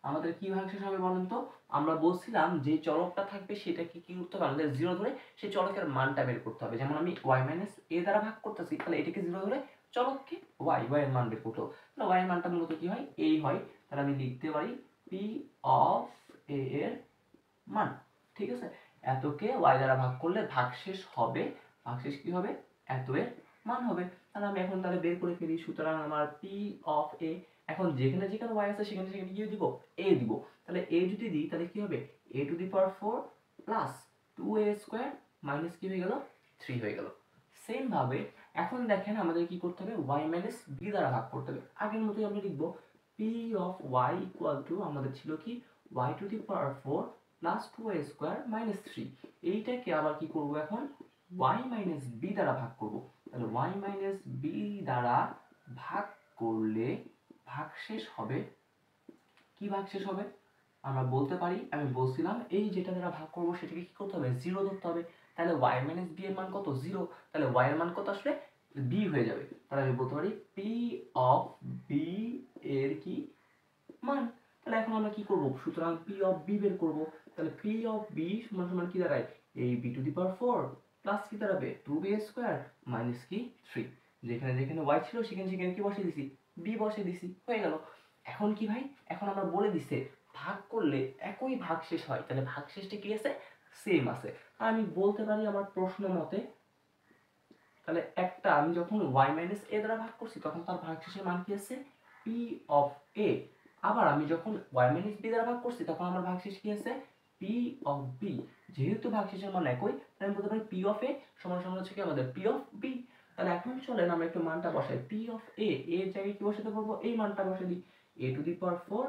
আমাদের কি ভাগশেষ হবে বলেন তো, আমরা বলছিলাম যে চলকটা থাকবে সেটাকে কি করতে হবে, আমাদের 0 ধরে সেই চলকের মানটা বের করতে হবে। যেমন আমি y মাইনাস a দ্বারা ভাগ করতেছি, তাহলে এটাকে 0 ধরে চলককে y এর মান বের করতে হবে। তাহলে y এর মানটা মূলত কি হয়, এই হয়। তাহলে আমি লিখতে পারি p অফ a এর মান, ঠিক আছে, এতকে y দ্বারা ভাগ করলে ভাগশেষ হবে, ভাগশেষ কি হবে, এত এর মান হবে। তাহলে আমি এখন তাহলে বের করে ফেলি, সুতরাং আমার p অফ a, এখন যেখানে যেখানে y আছে সেখানে সেখানে কি দিব, a দিব। তাহলে a যদি দিই তাহলে কি হবে, a to the power 4 plus 2a square minus কি হয়ে গেল 3 হয়ে গেল। সেম ভাবে এখন দেখেন আমাদের কি করতে হবে, y মাইনাস b দ্বারা ভাগ করতে হবে। আগের মতোই আমরা লিখব p of y equal to আমাদের ছিল কি y two the power 4 plus 2a square minus 3, এইটাকে আবার কি করব এখন y মাইনাস b দ্বারা ভাগ করব। তাহলে y মাইনাস b দ্বারা ভাগ করলে ভাগশেষ হবে, কি ভাগশেষ হবে আমরা বলতে পারি, আমি বলছিলাম এই যেটা দ্বারা ভাগ করব সেটাকে কি করতে হবে, 0 ধরতে হবে। তাহলে y মাইনাস b এর মান কত, 0, তাহলে y এর মান কত আসলে b হয়ে যাবে। তাহলে আমি বলতে পারি p অফ b এর কি মান। তাহলে এখন আমরা কি করব, সুতরাং p অফ b বের করব। তাহলে p অফ b সমান সমান কি দাঁড়ায়, এই b to the power 4 plus কি দাঁড়াবে 2b স্কয়ার মাইনাস কি 3, যেখানে যেখানে y ছিল সেখানে সেখানে কি বসিয়ে দিছি, b বসিয়ে দিছি, হয়ে গেল। এখন কি ভাই, এখন আমরা বলে দিছে ভাগ করলে একই ভাগশেষ হয়, তাহলে ভাগশেষটা কি আছে, সেম আছে। আর আমি বলতে পারি আমার প্রশ্ন মতে, তাহলে একটা আমি যখন y মাইনাস a দ্বারা ভাগ করছি তখন তার ভাগশেষের মান কি আছে, p অফ a। আবার আমি যখন y মাইনাস b দ্বারা ভাগ করছি তখন আমার ভাগশেষ কি আছে, p অফ b। যেহেতু ভাগশেষের মান একই তাই আমি বলতে পারি p অফ a সমান সমান হচ্ছে কি আমাদের p অফ b। তাহলে এখন চলেন আমরা একটু মানটা বসাই, p অফ a এর জায়গায় কি বসাতে পারবো, এই মানটা বসিয়ে দিই, a to the power 4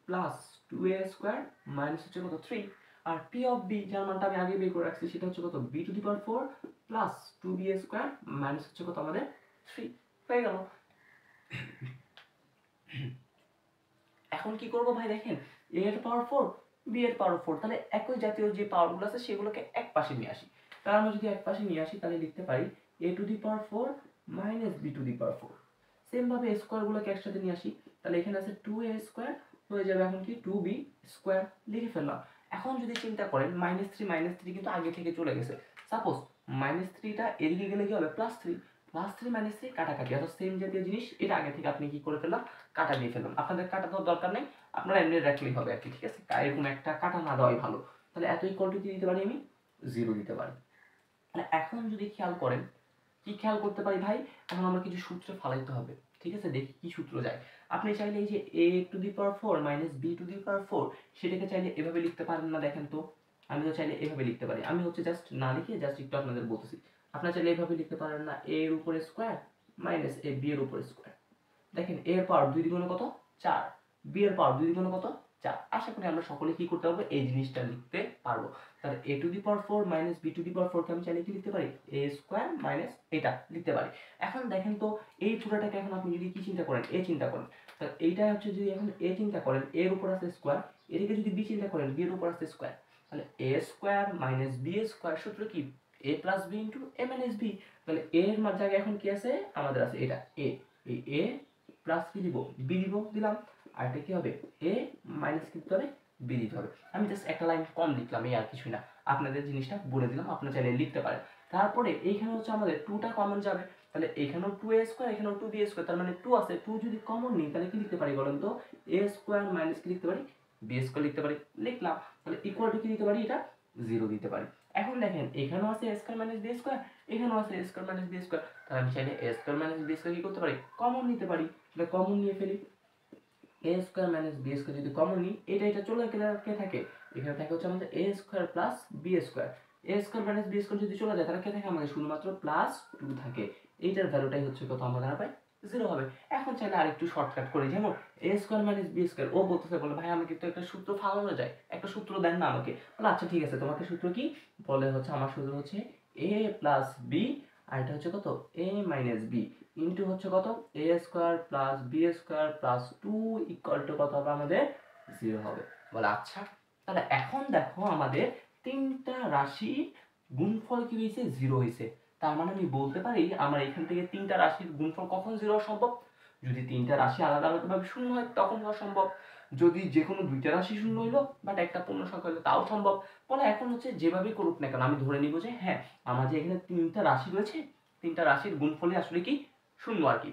plus 2a square minus হচ্ছে কত 3। আর p অফ b যার মানটা আমি আগে বের করে রাখছি সেটা হচ্ছে কত, b to the power 4 plus 2b square minus হচ্ছে কত আমাদের 3, হয়ে গেল। এখন কি করব ভাই, দেখেন a এর পাওয়ার 4 b এর পাওয়ার 4, তাহলে একই জাতীয় যে পাওয়ারগুলো আছে সেগুলোকে এক পাশে নিয়ে আসি। তাহলে আমরা যদি এক পাশে নিয়ে আসি তাহলে লিখতে পারি a to the power 4 minus b to the power 4। Same ভাবে স্কয়ার গুলোকে একসাথে নিয়ে আসি, তাহলে এখানে আছে 2a স্কয়ার হয়ে যাবে এখন কি 2b স্কয়ার, লিখে ফেললাম। এখন যদি চিন্তা করেন মাইনাস 3 কিন্তু আগে থেকে চলে গেছে, সাপোজ মাইনাস 3টা এদিকে গেলে কি হবে প্লাস 3, প্লাস 3 মাইনাস 3 কাটাকাটি, অর্থাৎ সেম জাতীয় জিনিস এটা আগে থেকে আপনি কি করে ফেললাম, কাটা দিয়ে ফেললাম। আপনাদের কাটা দেওয়ার দরকার নেই, আপনারা এমনি রাখলেই হবে আর কি, ঠিক আছে, এরকম একটা কাটা না দেওয়াই ভালো। তাহলে এত ইকুয়াল টু কি দিতে পারি আমি, 0 দিতে পারি। তাহলে এখন যদি খেয়াল করেন, কি খেয়াল করতে পারি ভাই, এখন আমরা কিছু সূত্র ফালাইতে হবে, ঠিক আছে, দেখি কি সূত্র যায়। আপনি চাইলে এই যে a to the power 4 minus b to the power 4 সেটাকে চাইলে এভাবে লিখতে পারেন না, দেখেন তো, আমি তো চাইলে এভাবে লিখতে পারি, আমি হচ্ছে জাস্ট না লিখে জাস্ট একটু আপনাদের বলতেছি। আপনারা চাইলে এভাবে লিখতে পারেন না, a এর উপরে স্কয়ার মাইনাস a b এর উপরে স্কয়ার। দেখেন a এর পাওয়ার 2 দ্বিগুণে কত 4, b এর পাওয়ার 2 দ্বিগুণে কত 4। আশা করি আমরা সকলে কি করতে পারবো, এই জিনিসটা লিখতে পারবো। তাহলে a to the power 4 minus b to the power 4 কে আমি চাইলে কি লিখতে পারি, a স্কয়ার মাইনাস এটা লিখতে পারি। এখন দেখেন তো এই পুরোটাকে এখন আপনি যদি কি চিন্তা করেন, a চিন্তা করেন, তাহলে এইটা হচ্ছে যদি এখন a চিন্তা করেন, a এর উপর আছে স্কয়ার, এদিকে যদি b চিন্তা করেন b এর উপর আছে স্কয়ার, তাহলে a square minus b square সূত্র কি, এ প্লাস বি ইন্টু এ মাইনাস বি। তাহলে এর জায়গায় এখন কি আছে আমাদের আছে এটা এ, এই এ প্লাস কি দিব বি দিলাম। আর এটা কি হবে এ মাইনাস কি দিতে হবে বি দিতে হবে। আমি জাস্ট একটা লাইন কম লিখলাম, এই আর কিছুই না, আপনাদের জিনিসটা বলে দিলাম, আপনারা চাইলে লিখতে পারেন। তারপরে এইখানে হচ্ছে আমাদের 2টা কমন যাবে, তাহলে এখানেও 2a স্কোয়ার এখানেও 2b স্কোয়ার, তার মানে 2 আছে, 2 যদি কমন নিই তাহলে কি লিখতে পারি বলেন তো, a স্কোয়ার মাইনাস কি লিখতে পারি b স্কোয়ার লিখতে পারি, লিখলাম। তাহলে ইকুয়াল টু কি দিতে পারি এটা 0 দিতে পারি। এখন দেখেন এখানেও আছে a square minus b square, এখানেও আছে a square minus b square, তাহলে আমি চাইলে a square minus b square কি করতে পারি কমন নিতে পারি। তাহলে কমন নিয়ে ফেলি, a square minus b square যদি কমন নিই এটা চলে কে থাকে, এখানে থাকে হচ্ছে আমাদের a square plus b square, a square minus b square যদি চলে যায় তাহলে কে থাকে আমাদের শুধুমাত্র প্লাস 2 থাকে। এইটার ভ্যালুটাই হচ্ছে কত আমাদের পাই 0 হবে। এখন চাইলে আরেকটু শর্টকাট করে, যেমন a square minus b square, ও বলতেছে বলে ভাই আমাকে তো একটা সূত্র ফালানো যায়, একটা সূত্র দেন না আমাকে। বলে আচ্ছা ঠিক আছে, তোমাকে সূত্র কি বলে হচ্ছে, আমার সূত্র হচ্ছে a প্লাস b, আর এটা হচ্ছে কত a মাইনাস b ইন্টু হচ্ছে কত a square plus b square plus 2 equal to কত হবে আমাদের 0 হবে। বলে আচ্ছা, তাহলে এখন দেখো আমাদের তিনটা রাশি গুণফল কি হয়েছে 0 হয়েছে। তার মানে আমি বলতে পারি আমার এখান থেকে তিনটা রাশির গুণফল কখন 0 হওয়া সম্ভব, যদি তিনটা রাশি আলাদা আলাদাভাবে শূন্য হয় তখন হওয়া সম্ভব, যদি যে কোনো দুইটা রাশি শূন্য হইলো বাট একটা পূর্ণ সংখ্যা হলে তাও সম্ভব। বলে এখন হচ্ছে যেভাবেই করুক না কেন আমি ধরে নিব যে হ্যাঁ আমার যে এখানে তিনটা রাশি রয়েছে, তিনটা রাশির গুণফলই আসলে কি শূন্য আর কি,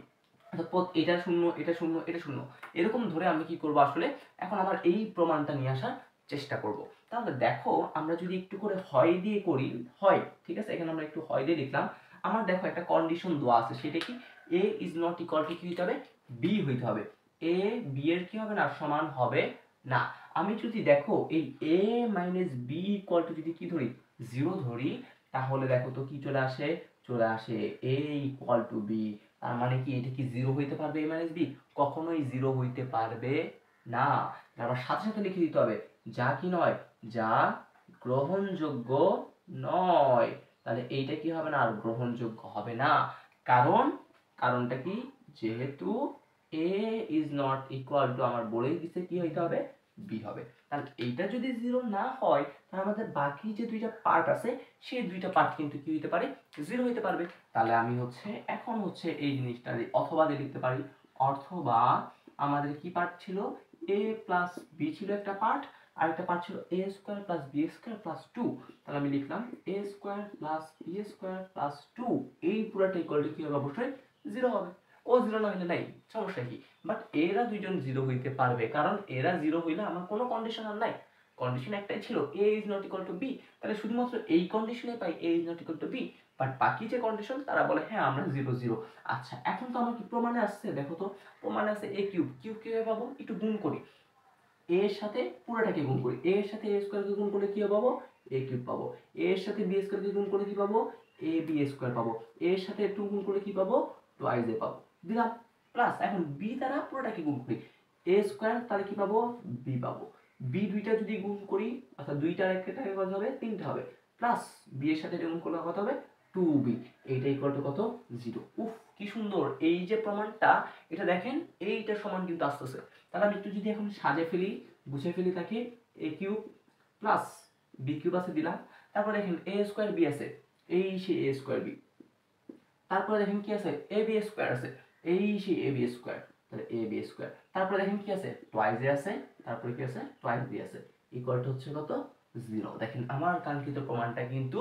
এটা শূন্য এটা শূন্য এটা শূন্য, এরকম ধরে আমি কি করব আসলে এখন আমার এই প্রমাণটা নিয়ে আসার চেষ্টা করব। তাহলে দেখো আমরা যদি একটু করে হয় দিয়ে করি, হয় ঠিক আছে, এখানে আমরা একটু হয় দিয়ে লিখলাম। আমার দেখো একটা কন্ডিশন দেওয়া আছে, সেটা কি a is not equal to কি হইতে হবে b হইতে হবে, a b এর কি হবে না সমান হবে না। আমি যদি দেখো এই a minus b equal to যদি কি ধরি 0 ধরি, তাহলে দেখো তো কি চলে আসে, চলে আসে a ইকুয়াল টু b। তার মানে কি এটা কি 0 হইতে পারবে a মাইনাস b, কখনোই 0 হইতে পারবে না। আবার সাথে সাথে লিখে দিতে হবে যা কি নয়, যা গ্রহণযোগ্য নয়। তাহলে এইটা কি হবে না আর গ্রহণযোগ্য হবে না, কারণ কারণটা কি, যেহেতু a is not equal two আমার বলেই দিছে কি হইতে হবে b হবে। তাহলে এইটা যদি 0 না হয় তাহলে আমাদের বাকি যে দুইটা পার্ট আছে সেই দুইটা পার্ট কিন্তু কি হইতে পারে 0 হইতে পারবে। তাহলে আমি হচ্ছে এখন হচ্ছে এই জিনিসটা অথবা দিয়ে লিখতে পারি, অথবা আমাদের কি পার্ট ছিল a প্লাস b ছিল একটা পার্ট, আর একটা পার্ট ছিল a square plus b square plus 2। তাহলে আমি লিখলাম a square plus b square plus 2, এই পুরোটা ইকুয়াল টু কি হবে অবশ্যই 0 হবে। ও 0 না হলে নাই সমস্যা কি, বাট এরা দুইজন 0 হইতে পারবে কারণ এরা 0 হইলে আমার কোনো কন্ডিশন আর নাই, কন্ডিশন একটাই ছিল a is not equal two b, তাহলে শুধুমাত্র এই কন্ডিশনে পাই a is not equal two b, but বাকি যে কন্ডিশন তারা বলে হ্যাঁ আমরা 0 0। আচ্ছা এখন তো আমার কি প্রমাণে আসছে, দেখো তো প্রমাণে আছে a কিউব, কিউব কিভাবে পাবো একটু গুণ করি, a এর সাথে পুরোটাকে গুণ করি, a এর সাথে a স্কয়ারকে গুণ করলে কি পাবো a কিউব পাবো, a এর সাথে b স্কয়ারকে গুণ করলে কি পাবো a b স্কয়ার পাবো, a এর সাথে 2 গুণ করলে কি পাবো 2a পাবো, দিলাম প্লাস এখন b দ্বারা পুরোটাকে গুণ করি, a স্কয়ার তাহলে কি পাবো b পাবো, b দুইটা যদি গুণ করি অর্থাৎ দুইটার একটাকে কত হবে তিনটা হবে, প্লাস b এর সাথে গুণ করলে কত হবে 2b, এইটা ইকুয়াল টু কত 0। উফ কি সুন্দর এই যে প্রমাণটা, এটা দেখেন এইটা সমান কিন্তু আসতেছে। তাহলে আমি একটু যদি এখন সাজে ফেলি বুঝে ফেলি তাকে, a cube plus b cube আছে দিলাম, তারপর দেখেন a স্কয়ার b আছে, এই সেই a স্কয়ার b, তারপরে দেখেন কি আছে a b স্কয়ার আছে, এই সেই a b স্কয়ার, তাহলে a b স্কয়ার, তারপরে দেখেন কি আছে টুয়াইস a আছে, তারপরে কি আছে টুয়াইস b আছে, ইকুয়াল টু হচ্ছে কত 0। দেখেন আমার কাঙ্ক্ষিত প্রমাণটা কিন্তু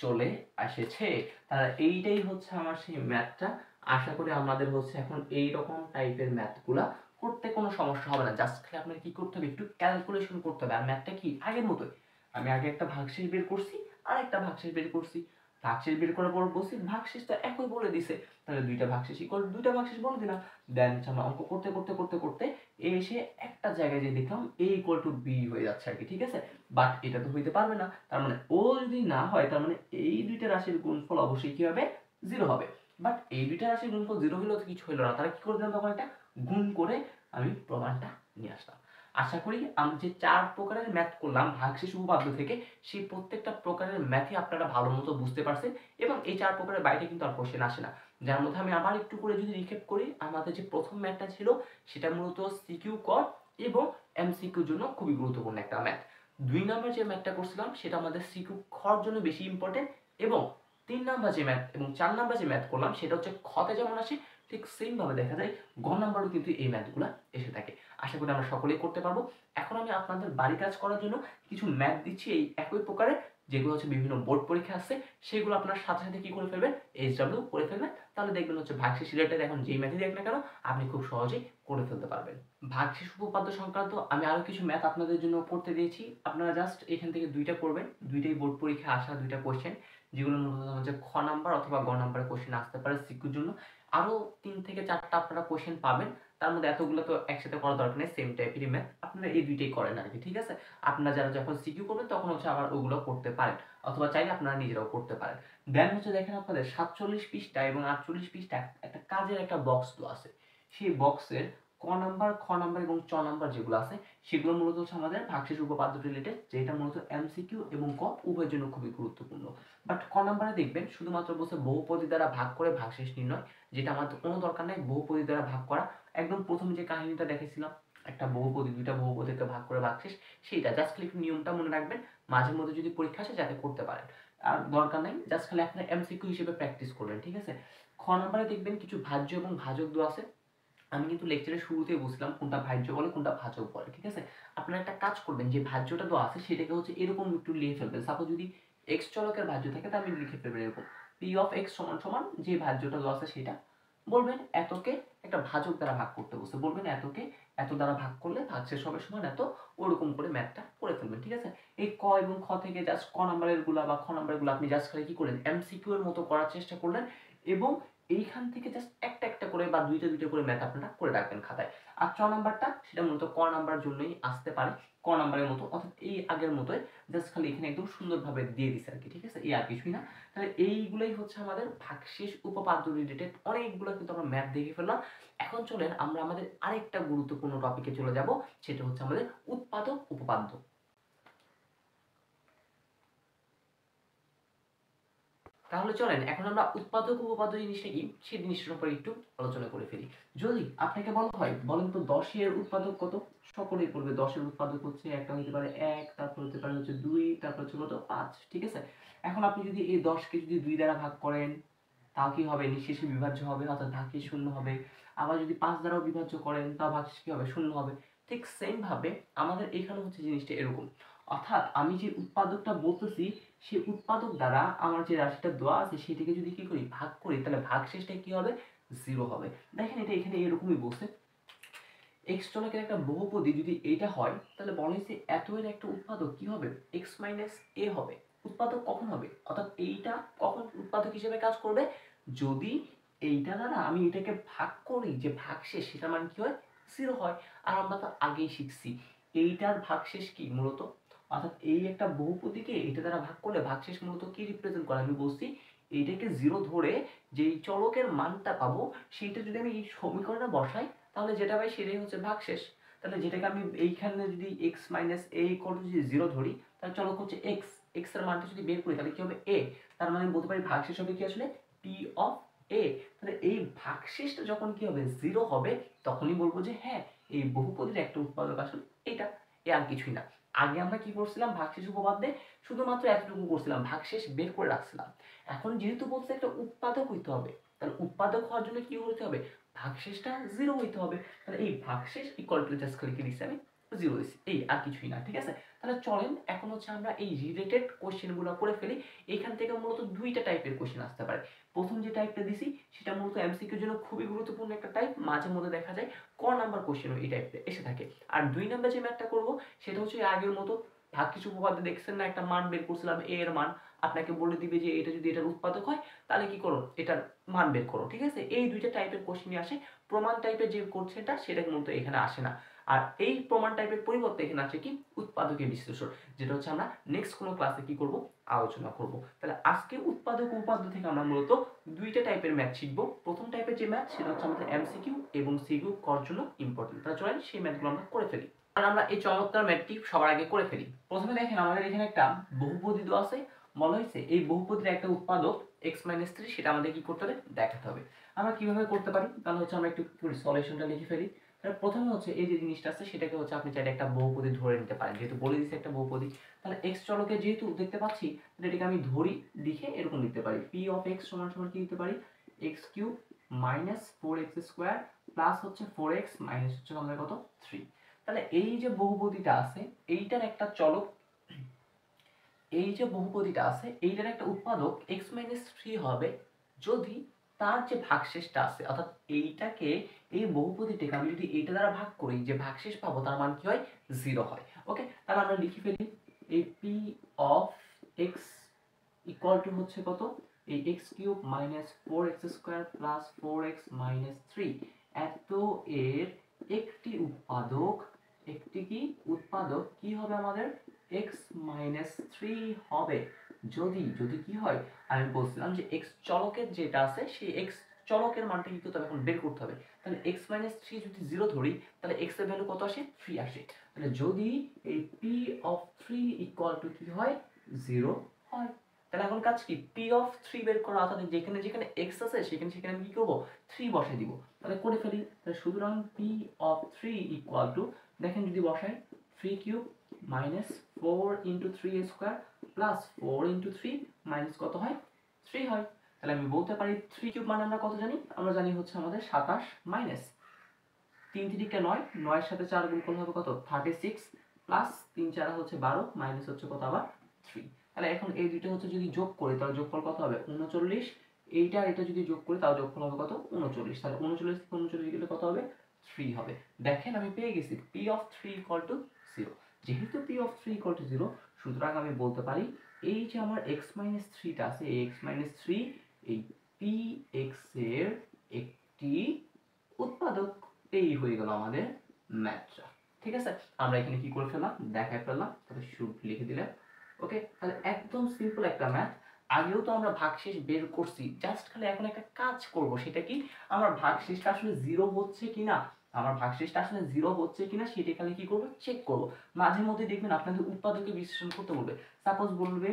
চলে আসেছে। তাহলে এইটাই হচ্ছে আমার সেই ম্যাথটা। আশা করি আমাদের হচ্ছে এখন এই রকম টাইপের ম্যাথগুলা করতে কোনো সমস্যা হবে না, জাস্ট খালি আপনার কি করতে হবে একটু ক্যালকুলেশন করতে হবে। আর ম্যাথটা কি আগের মতোই, আমি আগে একটা ভাগশেষ বের করছি আর একটা ভাগশেষ বের করছি, ভাগশেষ বের করার পর বলছি ভাগশেষটা একই বলে দিছে, তাহলে দুইটা ভাগশেষ ইকুয়াল দুইটা ভাগশেষ বলে দিলাম, দেন আমরা অঙ্ক করতে করতে করতে করতে এসে একটা জায়গায় যে দেখলাম a ইকুয়াল টু b হয়ে যাচ্ছে আর কি, ঠিক আছে। বাট এটা তো হইতে পারবে না, তার মানে ও যদি না হয় তার মানে এই দুইটা রাশির গুণফল অবশ্যই কি হবে 0 হবে। বাট এই দুইটা রাশির গুণফল 0 হলেও তো কিছু হলো না, তারা কি করে দিলাম তখন একটা গুণ করে আমি প্রমাণটা নিয়ে আসলাম। আশা করি আমি যে 4 প্রকারের ম্যাথ করলাম ভাগশেষ উপপাদ্য থেকে, সেই প্রত্যেকটা প্রকারের ম্যাথই আপনারা ভালো মতো বুঝতে পারছেন এবং এই 4 প্রকারের বাইরে কিন্তু আর কোশ্চেন আসে না। যার মধ্যে আমি আবার একটু করে যদি রিক্যাপ করি, আমাদের যে প্রথম ম্যাথটা ছিল সেটা মূলত সিকিউ কর এবং এমসিকিউর জন্য খুবই গুরুত্বপূর্ণ একটা ম্যাথ। 2 নম্বর যে ম্যাথটা করছিলাম সেটা আমাদের সিকিউ খর জন্য বেশি ইম্পর্টেন্ট, এবং 3 নাম্বার যে ম্যাথ এবং 4 নাম্বার যে ম্যাথ করলাম সেটা হচ্ছে খতে যেমন আসে ঠিক সেম ভাবে দেখা যায় গ নাম্বারও কিন্তু এই ম্যাথগুলো এসে থাকে। আশা করি আমরা সকলেই করতে পারবো। এখন আমি আপনাদের বাড়ি কাজ করার জন্য কিছু ম্যাথ দিচ্ছি এই একই প্রকারে, যেগুলো হচ্ছে বিভিন্ন বোর্ড পরীক্ষা আসছে, সেগুলো আপনার সাথে সাথে কি করে ফেলবেন, এইচডব্লিউ করে ফেলবেন। তাহলে দেখবেন হচ্ছে ভাগশেষ রিলেটেড এখন যেই ম্যাথই দেখ না কেন আপনি খুব সহজেই করে ফেলতে পারবেন। ভাগশেষ উপপাদ্য সংক্রান্ত আমি আরো কিছু ম্যাথ আপনাদের জন্য করতে দিয়েছি। আপনারা জাস্ট এখান থেকে দুইটা করবেন, দুইটাই বোর্ড পরীক্ষা আসা দুইটা কোশ্চেন, যেগুলো মূলত হচ্ছে খ নাম্বার অথবা গ নাম্বারের কোশ্চেন আসতে পারে সিকিউর জন্য। আরো 3 থেকে 4টা আপনারা কোশ্চেন পাবেন, তার মধ্যে এতগুলো তো একসাথে করার দরকার নেই, সেম টাইপেরই ম্যাথ, আপনারা এই দুইটাই করেন আর কি, ঠিক আছে। আপনারা যারা যখন সিকিউ করবেন তখন হচ্ছে আবার ওগুলো করতে পারেন, অথবা চাইলে আপনারা নিজেরাও করতে পারেন। দেন হচ্ছে দেখেন আপনাদের 47 পৃষ্ঠা এবং 48 পৃষ্ঠা একটা কাজের একটা বক্স দেওয়া আছে। সেই বক্সের ক নাম্বার, খ নাম্বার এবং চ নাম্বার যেগুলো আছে সেগুলো মূলত হচ্ছে আমাদের ভাগশেষ উপপাদ্য রিলেটেড, যেটা মূলত এমসিকিউ এবং ক উভয়ের জন্য খুবই গুরুত্বপূর্ণ। বাট ক নাম্বারে দেখবেন শুধুমাত্র বলছে বহুপদী দ্বারা ভাগ করে ভাগশেষ নির্ণয়, যেটা আমাদের কোনো দরকার নাই বহুপদী দ্বারা ভাগ করা। একদম প্রথম যে কাহিনীটা দেখেছিলাম, একটা বহুপদী দুইটা বহুপদীকে ভাগ করে ভাগশেষ, সেইটা জাস্ট খালি একটু নিয়মটা মনে রাখবেন, মাঝে মধ্যে যদি পরীক্ষা আসে যাতে করতে পারেন। আর দরকার নাই, জাস্ট খালি আপনার এমসিকিউ হিসেবে প্র্যাকটিস করবেন, ঠিক আছে। খ নাম্বারে দেখবেন কিছু ভাজ্য এবং ভাজক দেওয়া আছে। আমি কিন্তু লেকচারের শুরুতেই বুঝলাম কোনটা ভাজ্য বলে কোনটা ভাজক বলে, ঠিক আছে। আপনারা একটা কাজ করবেন, যে ভাজ্যটা দেওয়া আছে সেটাকে হচ্ছে এরকম একটু লিখে ফেলবেন। সাপোজ যদি এক্স চলকের ভাজ্য থাকে তাহলে আমি লিখে ফেলবেন এরকম পি অফ এক্স সমান সমান যে ভাজ্যটা দেওয়া আছে সেটা বলবেন এতকে একটা ভাজক দ্বারা ভাগ করতে বলছে, বলবেন এতকে এত দ্বারা ভাগ করলে ভাগশেষ হবে সমান এত, ওরকম করে ম্যাথটা করে ফেলবেন, ঠিক আছে। এই ক এবং খ থেকে জাস্ট ক নাম্বারের গুলা বা খ নাম্বারের গুলা আপনি জাস্ট খালি কি করলেন, এমসিকিউ এর মতো করার চেষ্টা করলেন, এবং এইখান থেকে জাস্ট একটা একটা করে বা দুইটা দুইটা করে ম্যাথ আপনারা করে রাখবেন খাতায়। আর চ নাম্বারটা সেটা মূলত ক নাম্বার জন্যই আসতে পারে, ক নাম্বারের মতো অর্থাৎ এই আগের মতোই, জাস্ট খালি এখানে একদম সুন্দরভাবে দিয়ে দিছে আর কি, ঠিক আছে, এই আর কিছুই না। তাহলে এইগুলোই হচ্ছে আমাদের ভাগশেষ উপপাদ্য রিলেটেড অনেকগুলো কিন্তু আমরা ম্যাথ দেখে ফেললাম। এখন চলেন আমরা আমাদের আরেকটা গুরুত্বপূর্ণ টপিকে চলে যাব, সেটা হচ্ছে আমাদের উৎপাদক উপপাদ্য। তাহলে চলেন এখন আমরা উৎপাদক উপপাদ্য জিনিসটা কি সেই জিনিসটার উপর একটু আলোচনা করে ফেলি। যদি আপনাকে বলা হয় বলেন তো 10 এর উৎপাদক কত, সকলেই বলবে 10 এর উৎপাদক হচ্ছে একটা হতে পারে 1, তারপর হতে পারে হচ্ছে 2, তারপর হচ্ছে কত 5, ঠিক আছে। এখন আপনি যদি এই 10 কে যদি 2 দ্বারা ভাগ করেন তাও কি হবে, নিঃশেষে বিভাজ্য হবে অর্থাৎ ভাগশেষ শূন্য হবে। আবার যদি 5 দ্বারাও বিভাজ্য করেন তাও ভাগশেষ কি হবে, শূন্য হবে। ঠিক সেম ভাবে আমাদের এখানে হচ্ছে জিনিসটা এরকম, অর্থাৎ আমি যে উৎপাদকটা বলতেছি সেই উৎপাদক দ্বারা আমার যে রাশিটা দেওয়া আছে সেটাকে যদি কি করি ভাগ করি, তাহলে ভাগশেষটা কি হবে, 0 হবে। দেখেন এটা এখানে এরকমই বলছে, এক্স চলকের একটা বহুপদী যদি এটা হয় তাহলে বলা হয়েছে এত এর একটা উৎপাদক কি হবে, এক্স মাইনাস এ হবে। উৎপাদক কখন হবে, অর্থাৎ এইটা কখন উৎপাদক হিসেবে কাজ করবে, যদি এইটা দ্বারা আমি এটাকে ভাগ করি, যে ভাগশেষ সেটা মানে কি হয়, 0 হয়। আর আমরা তো আগেই শিখছি এইটার ভাগশেষ কি মূলত, অর্থাৎ এই একটা বহুপদীকে এটা দ্বারা ভাগ করলে ভাগশেষ মূলত কি রিপ্রেজেন্ট করে, আমি বলছি এইটাকে 0 ধরে যেই চলকের মানটা পাবো সেইটা যদি আমি এই সমীকরণে বসাই তাহলে যেটা পাই সেটাই হচ্ছে ভাগশেষ। তাহলে যেটাকে আমি এইখানে যদি x minus a equal to যদি 0 ধরি, তাহলে চলক হচ্ছে x, x এর মানটা যদি বের করি তাহলে কি হবে a, তার মানে বলতে পারি ভাগশেষ হবে কি আসলে p অফ a। তাহলে এই ভাগশেষটা যখন কি হবে 0 হবে তখনই বলবো যে হ্যাঁ এই বহুপদীর একটা উৎপাদক আসলে এটা, এ আর কিছুই না। আগে আমরা কি করছিলাম ভাগশেষ উপপাদ্যে শুধুমাত্র এতটুকু করছিলাম, ভাগশেষ বের করে রাখছিলাম। এখন যেহেতু বলছে একটা উৎপাদক হইতে হবে, তাহলে উৎপাদক হওয়ার জন্য কি হতে হবে, ভাগশেষটা 0 হইতে হবে। তাহলে এই ভাগশেষ ইকুয়াল টু জাস্ট করে কি লিখছি আমি 0 দিছি, এই আর কিছুই না, ঠিক আছে। তাহলে চলেন এখন হচ্ছে আমরা এই রিলেটেড কোশ্চেনগুলো করে ফেলি। এইখান থেকে মূলত দুইটা টাইপের কোশ্চেন আসতে পারে। প্রথম যে টাইপটা দিছি সেটা মূলত এমসিকিউর জন্য খুবই গুরুত্বপূর্ণ একটা টাইপ, মাঝে মধ্যে দেখা যায় ক নাম্বার কোশ্চেনও এই টাইপের এসে থাকে। আর 2 নাম্বার যে ম্যাথটা করব সেটা হচ্ছে আগের মতো ভাগশেষ উপপাদ্যে দেখছেন না একটা মান বের করছিলাম a এর মান, আপনাকে বলে দিবে যে এটা যদি এটার উৎপাদক হয় তাহলে কি করো এটার মান বের করো, ঠিক আছে। এই দুইটা টাইপের কোশ্চেনই আসে, প্রমাণ টাইপের যে কোশ্চেনটা সেটা কিন্তু এখানে আসে না। আর এই প্রমাণ টাইপের পরিবর্তে এখানে আছে কি উৎপাদকের বিশ্লেষণ, যেটা হচ্ছে আমরা নেক্সট কোনো ক্লাসে কি করব আলোচনা করব। তাহলে আজকে উৎপাদক উপপাদ্য থেকে আমরা মূলত দুইটা টাইপের ম্যাথ শিখবো। প্রথম টাইপের যে ম্যাথ সেটা হচ্ছে আমাদের এমসিকিউ এবং সিকিউ করার জন্য ইম্পর্টেন্ট। তাহলে চলেন সেই ম্যাথগুলো আমরা করে ফেলি। আর আমরা এই চমৎকার ম্যাথটি সবার আগে করে ফেলি। প্রথমে দেখেন আমাদের এখানে একটা বহুপদী দেওয়া আছে, বলা হয়েছে এই বহুপদীর একটা উৎপাদক x - 3, সেটা আমাদের কি করতে হবে দেখাতে হবে। আমরা কিভাবে করতে পারি, তাহলে হচ্ছে আমরা একটু সলিউশনটা লিখে ফেলি। তাহলে প্রথমে হচ্ছে এই যে জিনিসটা আছে সেটাকে হচ্ছে আপনি চাইলে একটা বহুপদী ধরে নিতে পারেন, যেহেতু বলে দিচ্ছে একটা বহুপদী। তাহলে এক্স চলকে যেহেতু দেখতে পাচ্ছি, তাহলে এটাকে আমি ধরি, লিখে এরকম লিখতে পারি, পি অফ এক্স সমান সমান কি লিখতে পারি, x cube minus 4x square plus হচ্ছে 4x মাইনাস হচ্ছে আমাদের কত 3। তাহলে এই যে বহুপদীটা আছে এইটার একটা চলক, এই যে বহুপদীটা আছে এইটার একটা উৎপাদক x মাইনাস 3 হবে যদি তার যে ভাগশেষটা আছে, অর্থাৎ এইটাকে, এই বহুপদীটাকে আমি যদি এইটা দ্বারা ভাগ করি, যে ভাগশেষ পাবো তার মান কি হয়, 0 হয়। ওকে, তাহলে আমরা লিখে ফেলি এই P of x equal to হচ্ছে কত, এই x cube minus 4x square plus 4x minus 3, এত এর একটি উৎপাদক, একটি কি উৎপাদক কি হবে আমাদের, x মাইনাস 3 হবে যদি, যদি কি হয়, আমি বলছিলাম যে x চলকের যেটা আছে সেই x চলকের মানটা কি করতে হবে, এখন বের করতে হবে। তাহলে x মাইনাস 3 যদি 0 ধরি তাহলে x এর ভ্যালু কত আসে, 3 আসে। তাহলে যদি এই p অফ 3 ইকুয়াল টু কি হয়, 0 হয়, তাহলে এখন কাজ কি, p অফ 3 বের করা, অর্থাৎ যেখানে যেখানে x আছে সেখানে সেখানে আমি কি করব, 3 বসাই দিব। তাহলে করে ফেলি, তাহলে সুতরাং p অফ 3 ইকুয়াল টু, দেখেন যদি বসাই, 3 cube minus 4 into 3 square plus 4 into 3 minus কত হয়, 3 হয়। তাহলে আমি বলতে পারি 3 কিউব মানে আমরা কত জানি, আমরা জানি হচ্ছে আমাদের 27 মাইনাস 3 3 9, 9 এর সাথে 4 গুণ করলে হবে কত, 36 প্লাস 3 4 হচ্ছে 12 মাইনাস হচ্ছে কত আবার 3। তাহলে এখন এই দুটো হচ্ছে যদি যোগ করি তাহলে যোগফল কত হবে, 39। এইটা এটা যদি যোগ করি তাহলে যোগফল হবে কত, 39। তাহলে 39 থেকে 39 গেলে কত হবে, 3 হবে। দেখেন আমি পেয়ে গেছি p অফ 3 ইকুয়াল টু 0। যেহেতু p অফ 3 ইকুয়াল টু 0, সুতরাং আমি বলতে পারি এই যে আমার x মাইনাস 3টা আছে, এই x মাইনাস 3 এই px এর একটি উৎপাদক। এই হয়ে গেল আমাদের ম্যাথটা। ঠিক আছে, আমরা এখানে কি করে ফেললাম, দেখায় ফেললাম, তাহলে শুড লিখে দিলাম। ওকে, তাহলে একদম সিম্পল একটা ম্যাথ। আগেও তো আমরা ভাগশেষ বের করছি, জাস্ট খালি এখন একটা কাজ করব, সেটা কি, আমার ভাগশেষটা আসলে 0 হচ্ছে কিনা, আমার ভাগশেষটা আসলে 0 হচ্ছে কিনা সেটা খালি কি করব, চেক করব। মাঝে মধ্যে দেখবেন আপনাদের উৎপাদকে বিশ্লেষণ করতে বলবে, সাপোজ বলবে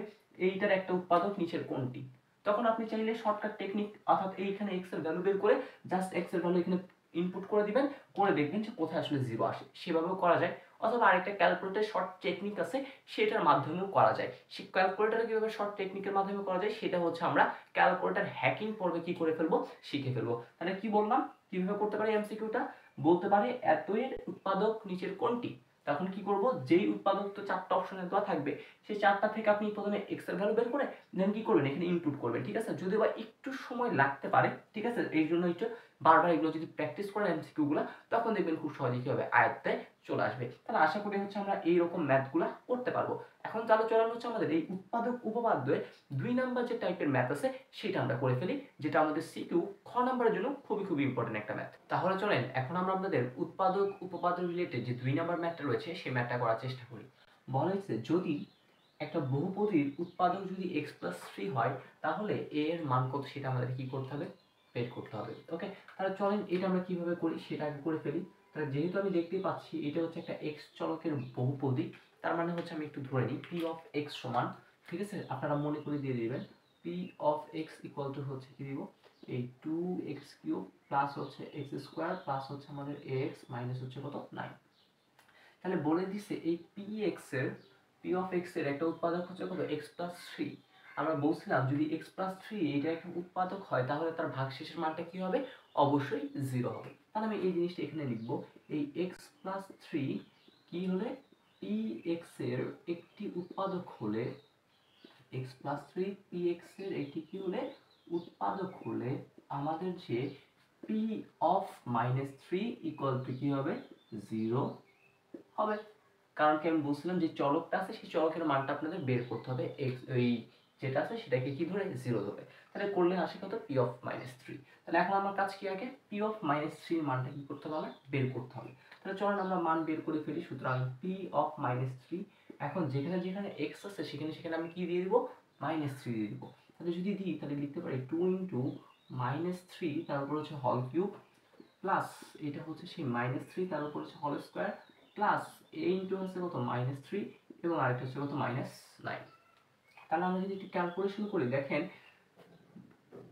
এইটার একটা উৎপাদক নিচের কোনটি, তখন আপনি চাইলে শর্টকাট টেকনিক, অর্থাৎ এইখানে x এর ভ্যালু বের করে জাস্ট x এর ভ্যালু এখানে ইনপুট করে দিবেন, করে দেখবেন যে কোথায় আসলে 0 আসে, সেভাবেও করা যায়। অথবা আরেকটা ক্যালকুলেটর শর্ট টেকনিক আছে, সেটার মাধ্যমেও করা যায়। সেই ক্যালকুলেটর কিভাবে শর্ট টেকনিকের মাধ্যমে করা যায় সেটা হচ্ছে আমরা ক্যালকুলেটর হ্যাকিং পর্বে কি করে ফেলবো, শিখে ফেলবো। তাহলে কি বললাম, কিভাবে করতে পারি এমসিকিউটা, বলতে পারি এত এর উৎপাদক নিচের কোনটি, তখন কি করব, যেই উৎপাদক তো 4টা অপশনে দেওয়া থাকবে, সেই 4টা থেকে আপনি প্রথমে x এর ভ্যালু বের করে দেন কি করবেন, এখানে ইনপুট করবেন। ঠিক আছে, যদিও বা একটু সময় লাগতে পারে, ঠিক আছে, এই জন্য একটু বারবার এগুলো যদি প্র্যাকটিস করেন এমসিকিউ গুলা, তখন দেখবেন খুব সহজে কি হবে, আয়ত্তে চলে আসবে। তাহলে আশা করি হচ্ছে আমরা এইরকম ম্যাথগুলা করতে পারবো। এখন চালু চলানো হচ্ছে আমাদের এই উৎপাদক উপপাদ্যের 2 নাম্বার যে টাইপের ম্যাথ আছে সেটা আমরা করে ফেলি, যেটা আমাদের সিকিউ খ নাম্বারের জন্য খুবই খুবই ইম্পর্টেন্ট একটা ম্যাথ। তাহলে চলেন এখন আমরা আপনাদের উৎপাদক উপপাদ্য রিলেটেড যে 2 নাম্বার ম্যাথটা রয়েছে সেই ম্যাথটা করার চেষ্টা করি। বলা হয়েছে যদি একটা বহুপদীর উৎপাদক যদি x প্লাস 3 হয় তাহলে a এর মান কত সেটা আমাদের কি করতে হবে, বের করতে হবে। ওকে, তাহলে চলেন এটা আমরা কিভাবে করি সেটা আগে করে ফেলি। তাহলে যেহেতু আমি দেখতেই পাচ্ছি এটা হচ্ছে একটা x চলকের বহুপদী, তার মানে হচ্ছে আমি একটু ধরে নিই p অফ x সমান, ঠিক আছে, আপনারা মনে করে দিয়ে দিবেন p of x equal to হচ্ছে কি দিব, এই 2x কিউব প্লাস হচ্ছে x স্কোয়ার প্লাস হচ্ছে আমাদের ax মাইনাস হচ্ছে কত 9। তাহলে বলে দিছে এই px এর, p অফ x এর একটা উৎপাদক হচ্ছে কত, x প্লাস 3। আমরা বলছিলাম যদি x প্লাস 3 এটা একটা উৎপাদক হয় তাহলে তার ভাগশেষের মানটা কি হবে, অবশ্যই 0 হবে। তাহলে আমি এই জিনিসটা এখানে লিখব, এই x প্লাস 3 কি হলে, px এর একটি উৎপাদক হলে, x প্লাস 3 px এর একটি কি হলে, উৎপাদক হলে আমাদের যে p of minus 3 equal to কি হবে, 0 হবে। কারণ কি আমি বলছিলাম যে চলকটা আছে সেই চলকের মানটা আপনাদের বের করতে হবে, ওই যেটা আছে সেটাকে কি ধরে, 0 ধরে। তাহলে করলে আসে কত, p অফ মাইনাস 3। তাহলে এখন আমার কাজ কি, আগে p অফ মাইনাস 3 এর মানটা কি করতে হবে, আমার বের করতে হবে। তাহলে চলেন আমরা মান বের করে ফেলি। সুতরাং p অফ মাইনাস 3, এখন যেখানে যেখানে x আছে সেখানে সেখানে আমি কি দিয়ে দিব, মাইনাস 3 দিয়ে দিব। তাহলে যদি দিই তাহলে লিখতে পারি 2 ইন্টু মাইনাস 3 তার উপর হচ্ছে হল কিউব প্লাস এটা হচ্ছে সেই মাইনাস 3 তার উপর হচ্ছে whole square plus a into হচ্ছে কত, মাইনাস 3 এবং আরেকটা হচ্ছে কত, মাইনাস 9। তাহলে আমরা যদি একটু ক্যালকুলেশন করি, দেখেন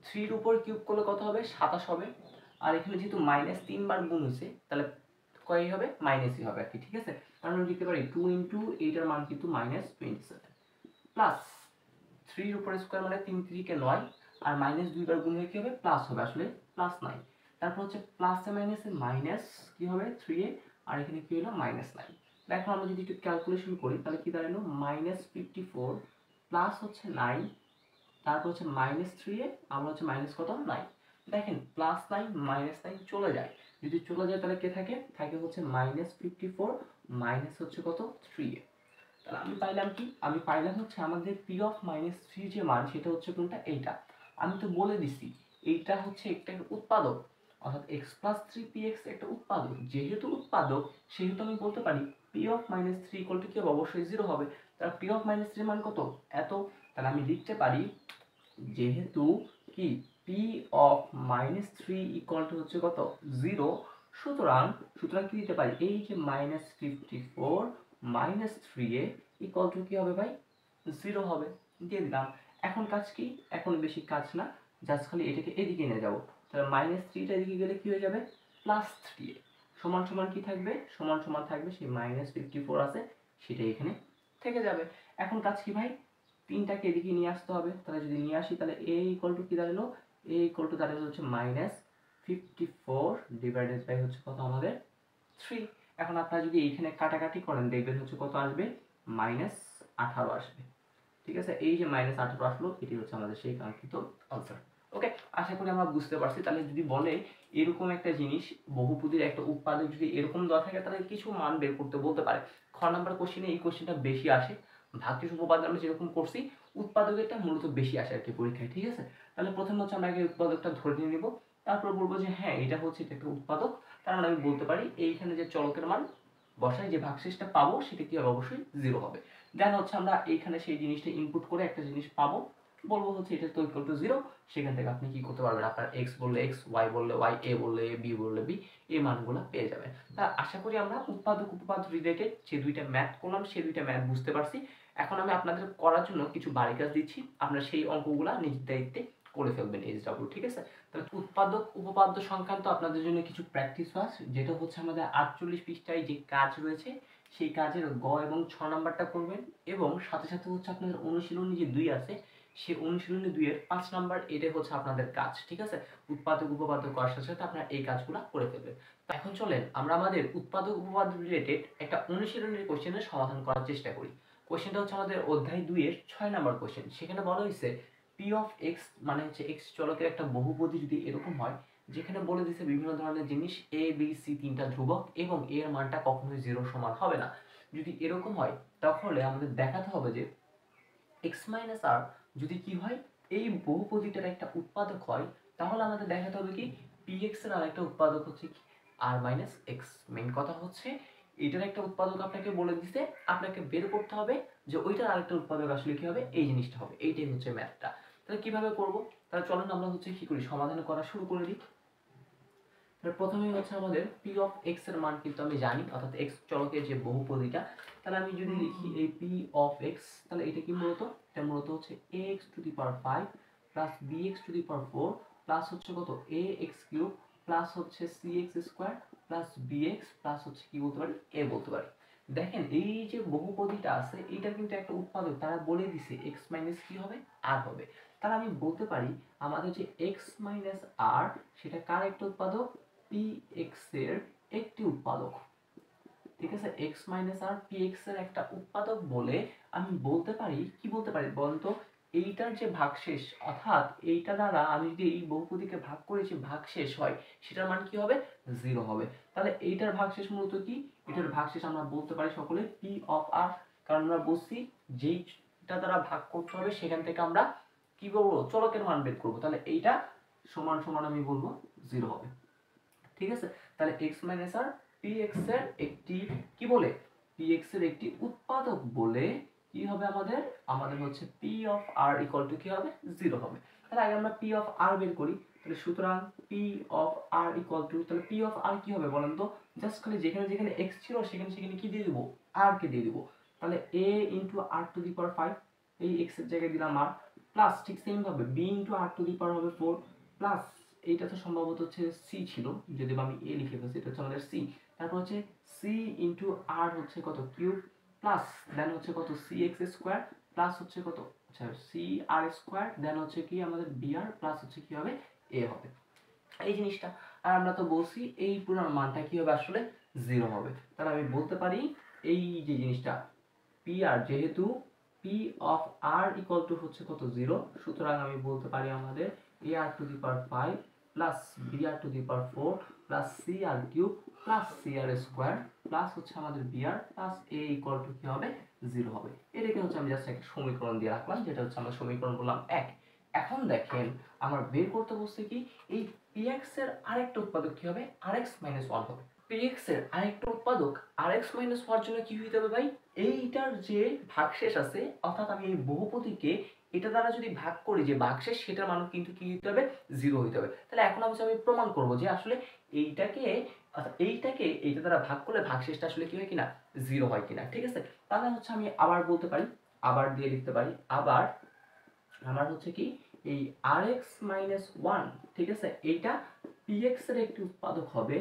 3 এর উপর কিউব করলে কত হবে, 27 হবে। আর এখানে যেহেতু মাইনাস 3 বার গুণ হয়েছে তাহলে কয়ই হবে মাইনাসই হবে আর কি, ঠিক আছে। আমরা লিখতে পারি 2 ইন্টু এইটার মান কিন্তু -27 প্লাস 3 এর উপরে স্কোয়ার মানে 3 3 কে 9 আর মাইনাস 2 বার গুণ হয়ে কি হবে প্লাস হবে, আসলে প্লাস 9। তারপর হচ্ছে প্লাসে মাইনাসে মাইনাস কি হবে 3a আর এখানে কি হলো -9। দেখো আমরা যদি একটু ক্যালকুলেশন করি তাহলে কি দাঁড়ালো -54 প্লাস হচ্ছে 9, তারপর হচ্ছে -3a আমরা হচ্ছে মাইনাস কত 9। দেখেন +9 -9 চলে যায়, যদি চলে যায় তাহলে কে থাকে, থাকে হচ্ছে -54 মাইনাস হচ্ছে কত 3a। তাহলে আমি পাইলাম কি, আমি পাইলাম হচ্ছে আমাদের p অফ -3 যে মান সেটা হচ্ছে কোনটা এইটা। আমি তো বলে দিছি এইটা হচ্ছে একটা উৎপাদক, অর্থাৎ x + 3px একটা উৎপাদক, যেহেতু উৎপাদক সেহেতু আমি বলতে পারি p অফ -3 ইকুয়াল টু কি হবে, অবশ্যই 0 হবে। তাহলে p অফ -3 মান কত এত, তাহলে আমি লিখতে পারি যেহেতু কি p অফ -3 ইকুয়াল টু হচ্ছে কত 0, সুতরাং সুতরাং কি দিতে পারি এই যে -54 -3a ইকুয়াল টু কি হবে ভাই 0 হবে, দিয়ে দিলাম। এখন কাজ কি, এখন বেশি কাজ না, জাস্ট খালি এটাকে এদিকে নিয়ে যাব। তাহলে -3টা এদিকে গেলে কি হয়ে যাবে +3a সমান সমান কি থাকবে, সমান সমান থাকবে সেই -54 আছে সেটা এখানে থেকে যাবে। এখন কাজ কি ভাই, তিনটাকে এদিকে নিয়ে আসতে হবে, তাহলে যদি নিয়ে আসি তাহলে a ইকুয়াল টু কি দাঁড়ালো, a ইকুয়াল টু দাঁড়ালো হচ্ছে -54 ডিভাইডেড বাই হচ্ছে কত আমাদের 3। এখন আপনারা যদি এইখানে কাটাকাটি করেন দেখবেন হচ্ছে কত আসবে -18 আসবে, ঠিক আছে। এই যে -18 আসলো এটি হচ্ছে আমাদের সেই কাঙ্ক্ষিত আনসার। ওকে, আশা করি আমরা বুঝতে পারছি। তাহলে যদি বলে এরকম একটা জিনিস বহুপদীর একটা উৎপাদক যদি এরকম দেওয়া থাকে তাহলে কিছু মান বের করতে বলতে পারে। খ নাম্বার কোশ্চেনে এই কোশ্চেনটা বেশি আসে, ভাগশেষ উপপাদ্য আমরা যেরকম করছি উৎপাদকেরটা মূলত বেশি আসে আর কি পরীক্ষায়, ঠিক আছে। তাহলে প্রথমে হচ্ছে আমরা আগে উৎপাদকটা ধরে নিয়ে নিব, তারপর বলবো যে হ্যাঁ এটা হচ্ছে এটা একটা উৎপাদক, তার মানে আমি বলতে পারি এইখানে যে চলকের মান বসাই যে ভাগশেষটা পাবো সেটা কি হবে, অবশ্যই 0 হবে। দেন হচ্ছে আমরা এইখানে সেই জিনিসটা ইনপুট করে একটা জিনিস পাবো, বলবো হচ্ছে এটা তো ইকুয়াল টু 0, সেখান থেকে আপনি কি করতে পারবেন, আপনার x বললে x, y বললে y, a বললে a, b বললে b, এই মানগুলো পেয়ে যাবেন। তা আশা করি আমরা উৎপাদক উপপাদ্য রিলেটেড যে দুইটা ম্যাথ করলাম সেই দুইটা ম্যাথ বুঝতে পারছি। এখন আমি আপনাদের করার জন্য কিছু বাড়ি কাজ দিচ্ছি, আপনারা সেই অঙ্কগুলা নিজ দায়িত্বে করে ফেলবেন HW, ঠিক আছে। তাহলে উৎপাদক উপপাদ্য সংক্রান্ত আপনাদের জন্য কিছু প্র্যাকটিস ওয়ার্ক, যেটা হচ্ছে আমাদের 48 পৃষ্ঠায় যে কাজ রয়েছে সেই কাজের গ এবং 6 নাম্বারটা করবেন, এবং সাথে সাথে হচ্ছে আপনাদের অনুশীলনী যে 2 আছে সেই অনুশীলনী 2 এর 5 নাম্বার, এটাই হচ্ছে আপনাদের কাজ, ঠিক আছে। উৎপাদক উপপাদ্য করার সাথে সাথে আপনারা এই কাজগুলো করে ফেলবেন। এখন চলেন আমরা আমাদের উৎপাদক উপপাদ্য রিলেটেড একটা অনুশীলনের কোশ্চেনের সমাধান করার চেষ্টা করি। কোশ্চেনটা হচ্ছে আমাদের অধ্যায় 2 এর 6 নাম্বার কোশ্চেন। সেখানে বলা হয়েছে p অফ x মানে হচ্ছে x চলকের একটা বহুপদী যদি এরকম হয়, যেখানে বলে দিয়েছে বিভিন্ন ধরনের জিনিস a b c তিনটা ধ্রুবক এবং a এর মানটা কখনোই 0 সমান হবে না। যদি এরকম হয় তাহলে আমাদের দেখাতে হবে যে x - r যদি কি হয় এই বহুপদীটার একটা উৎপাদক হয়, তাহলে আমাদের দেখাতে হবে কি px এর আরেকটা উৎপাদক হচ্ছে কি r - x। মেইন কথা হচ্ছে এটার একটা উৎপাদক আপনাকে বলে দিতে, আপনাকে বের করতে হবে যে ওইটার আরেকটা উৎপাদক আসলে কি হবে, এই জিনিসটা হবে। এইটাই হচ্ছে ম্যাথটা। তাহলে কিভাবে করব, তাহলে চলুন আমরা হচ্ছে কি করি সমাধান করা শুরু করে দিই। তাহলে প্রথমেই হচ্ছে আমাদের p অফ x এর মান কিন্তু আমি জানি, অর্থাৎ x চলকের যে বহুপদীটা। তাহলে আমি যদি লিখি এই p অফ x, তাহলে এটা কি মূলত, এটা মূলত হচ্ছে ax two the power 5 plus bx two the power 4 plus হচ্ছে কত ax কিউব প্লাস হচ্ছে cx square plus bx plus হচ্ছে কি বলতে পারি a বলতে পারি। দেখেন এই যে বহুপদীটা আছে এটা কিন্তু একটা উৎপাদক, তারা বলে দিছে x মাইনাস কি হবে r হবে। তাহলে আমি বলতে পারি আমাদের যে x মাইনাস r সেটা কার একটা উৎপাদক, px এর একটি উৎপাদক, ঠিক আছে। x - r px এর একটা উৎপাদক বলে আমি বলতে পারি, কি বলতে পারি বলতো, এইটার যে ভাগশেষ, অর্থাৎ এইটা দ্বারা আমি যদি এই বহুপদীকে ভাগ করে যে ভাগশেষ হয় সেটার মান কি হবে 0 হবে। তাহলে এইটার ভাগশেষ মূলত কি, এটার ভাগশেষ আমরা বলতে পারি সকলে p অফ r, কারণ আমরা বলছি যেইটা দ্বারা ভাগ করতে হবে সেখান থেকে আমরা কি করবো চলকের মান বের করবো, তাহলে এইটা সমান সমান আমি বলবো 0 হবে, ঠিক আছে। তাহলে x - r px এর একটি কি বলে, px এর একটি উৎপাদক বলে কি হবে আমাদের, আমাদের হচ্ছে p of r equal to কি হবে 0 হবে। তাহলে আগে আমরা p অফ r বের করি। তাহলে সুতরাং p of r equal to, তাহলে p অফ r কি হবে বলেন তো, জাস্ট খালি যেখানে যেখানে x ছিল সেখানে সেখানে কি দিয়ে দিব r কে দিয়ে দিব। তাহলে a into r to the power 5, এই x এর জায়গায় দিলাম r, প্লাস ঠিক সেম ভাবে b into r to the power হবে 4 প্লাস এইটা তো সম্ভবত হচ্ছে সি ছিল, যদি আমি এ লিখে ফেলছি, এটা হচ্ছে আমাদের সি। তারপর হচ্ছে সি ইন্টু আর হচ্ছে কত কিউব প্লাস দেন হচ্ছে কত সি এক্স স্কোয়ার প্লাস হচ্ছে কত আচ্ছা সি আর স্কোয়ার দেন হচ্ছে কি আমাদের বি আর প্লাস হচ্ছে কি হবে এ হবে এই জিনিসটা। আর আমরা তো বলছি এই পুরো মানটা কি হবে আসলে 0 হবে। তাহলে আমি বলতে পারি এই যে জিনিসটা পি আর, যেহেতু p of r equal to হচ্ছে কত 0, সুতরাং আমি বলতে পারি আমাদের a r to the power 5 plus b r to the power 4 plus c r cube plus c r square plus হচ্ছে আমাদের b r plus a equal to কি হবে 0 হবে। এটাকে হচ্ছে আমি জাস্ট একটা সমীকরণ দিয়ে রাখলাম, যেটা হচ্ছে আমরা সমীকরণ বললাম 1। এখন দেখেন আমার বের করতে বলছে কি এই px এর আরেকটা উৎপাদক কি হবে rx - 1 হবে। px এর আরেকটা উৎপাদক rx - হওয়ার জন্য কি হইতে হবে ভাই, এইটার যে ভাগশেষ আছে, অর্থাৎ আমি এই বহুপদীকে এটা দ্বারা যদি ভাগ করি যে ভাগশেষ, সেটার মান কিন্তু কি হইতে হবে 0 হইতে হবে। তাহলে এখন আমি প্রমাণ করব যে আসলে এইটাকে অর্থাৎ এইটাকে এইটা দ্বারা ভাগ করলে ভাগশেষটা আসলে কি হয় কিনা 0 হয় কিনা। ঠিক আছে, তাহলে হচ্ছে আমি আবার বলতে পারি, আবার দিয়ে লিখতে পারি, আবার আমার হচ্ছে কি এই rx - 1, ঠিক আছে, এইটা px এর একটি উৎপাদক হবে,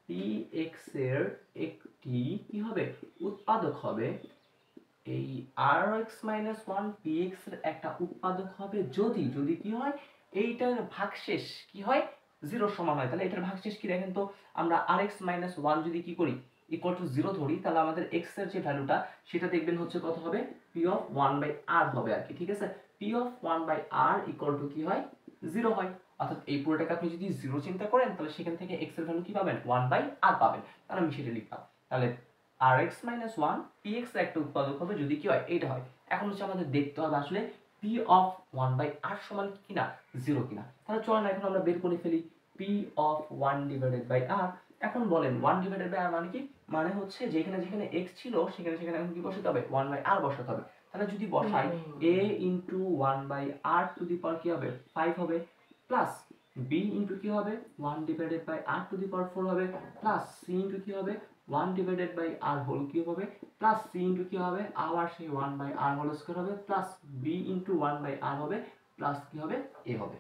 px এর একটি কি হবে উৎপাদক হবে, এই rx - 1 px এর একটা উৎপাদক হবে যদি যদি কি হয় এইটার ভাগশেষ কি হয় 0 সমান হয়। তাহলে এটার ভাগশেষ কি দেখেন তো, আমরা rx - 1 যদি কি করি ইকুয়াল টু 0 ধরি, তাহলে আমাদের x এর যে ভ্যালুটা সেটা দেখবেন হচ্ছে কত হবে p অফ 1/r হবে আর কি। ঠিক আছে, p of 1/r equal to কি হয় 0 হয়। অর্থাৎ এই পুরোটাকে আপনি যদি 0 চিন্তা করেন, তাহলে সেখান থেকে x এর ভ্যালু কি পাবেন 1/r পাবেন। তাহলে আমি সেটা লিখলাম, তাহলে rx - 1 px এর একটা উৎপাদক হবে যদি কি হয় এইটা হয়। এখন হচ্ছে আমাদের দেখতে হবে আসলে p অফ 1/r সমান কিনা 0 কিনা। তাহলে চলেন এখন আমরা বের করে ফেলি p অফ 1/r। এখন বলেন 1/r মানে কি, মানে হচ্ছে যেখানে যেখানে x ছিল সেখানে সেখানে এখন কি বসাতে হবে 1/r বসাতে হবে। তাহলে যদি বসাই a into 1/r to the power কি হবে 5 হবে, প্লাস b ইন্টু কি হবে 1/r টু দি পাওয়ার 4 হবে, প্লাস c ইন্টু কি হবে 1/r হোল কিউব হবে, প্লাস c ইন্টু কি হবে আবার সেই 1/r হোল স্কয়ার হবে, প্লাস b ইন্টু 1/r হবে, প্লাস কি হবে a হবে।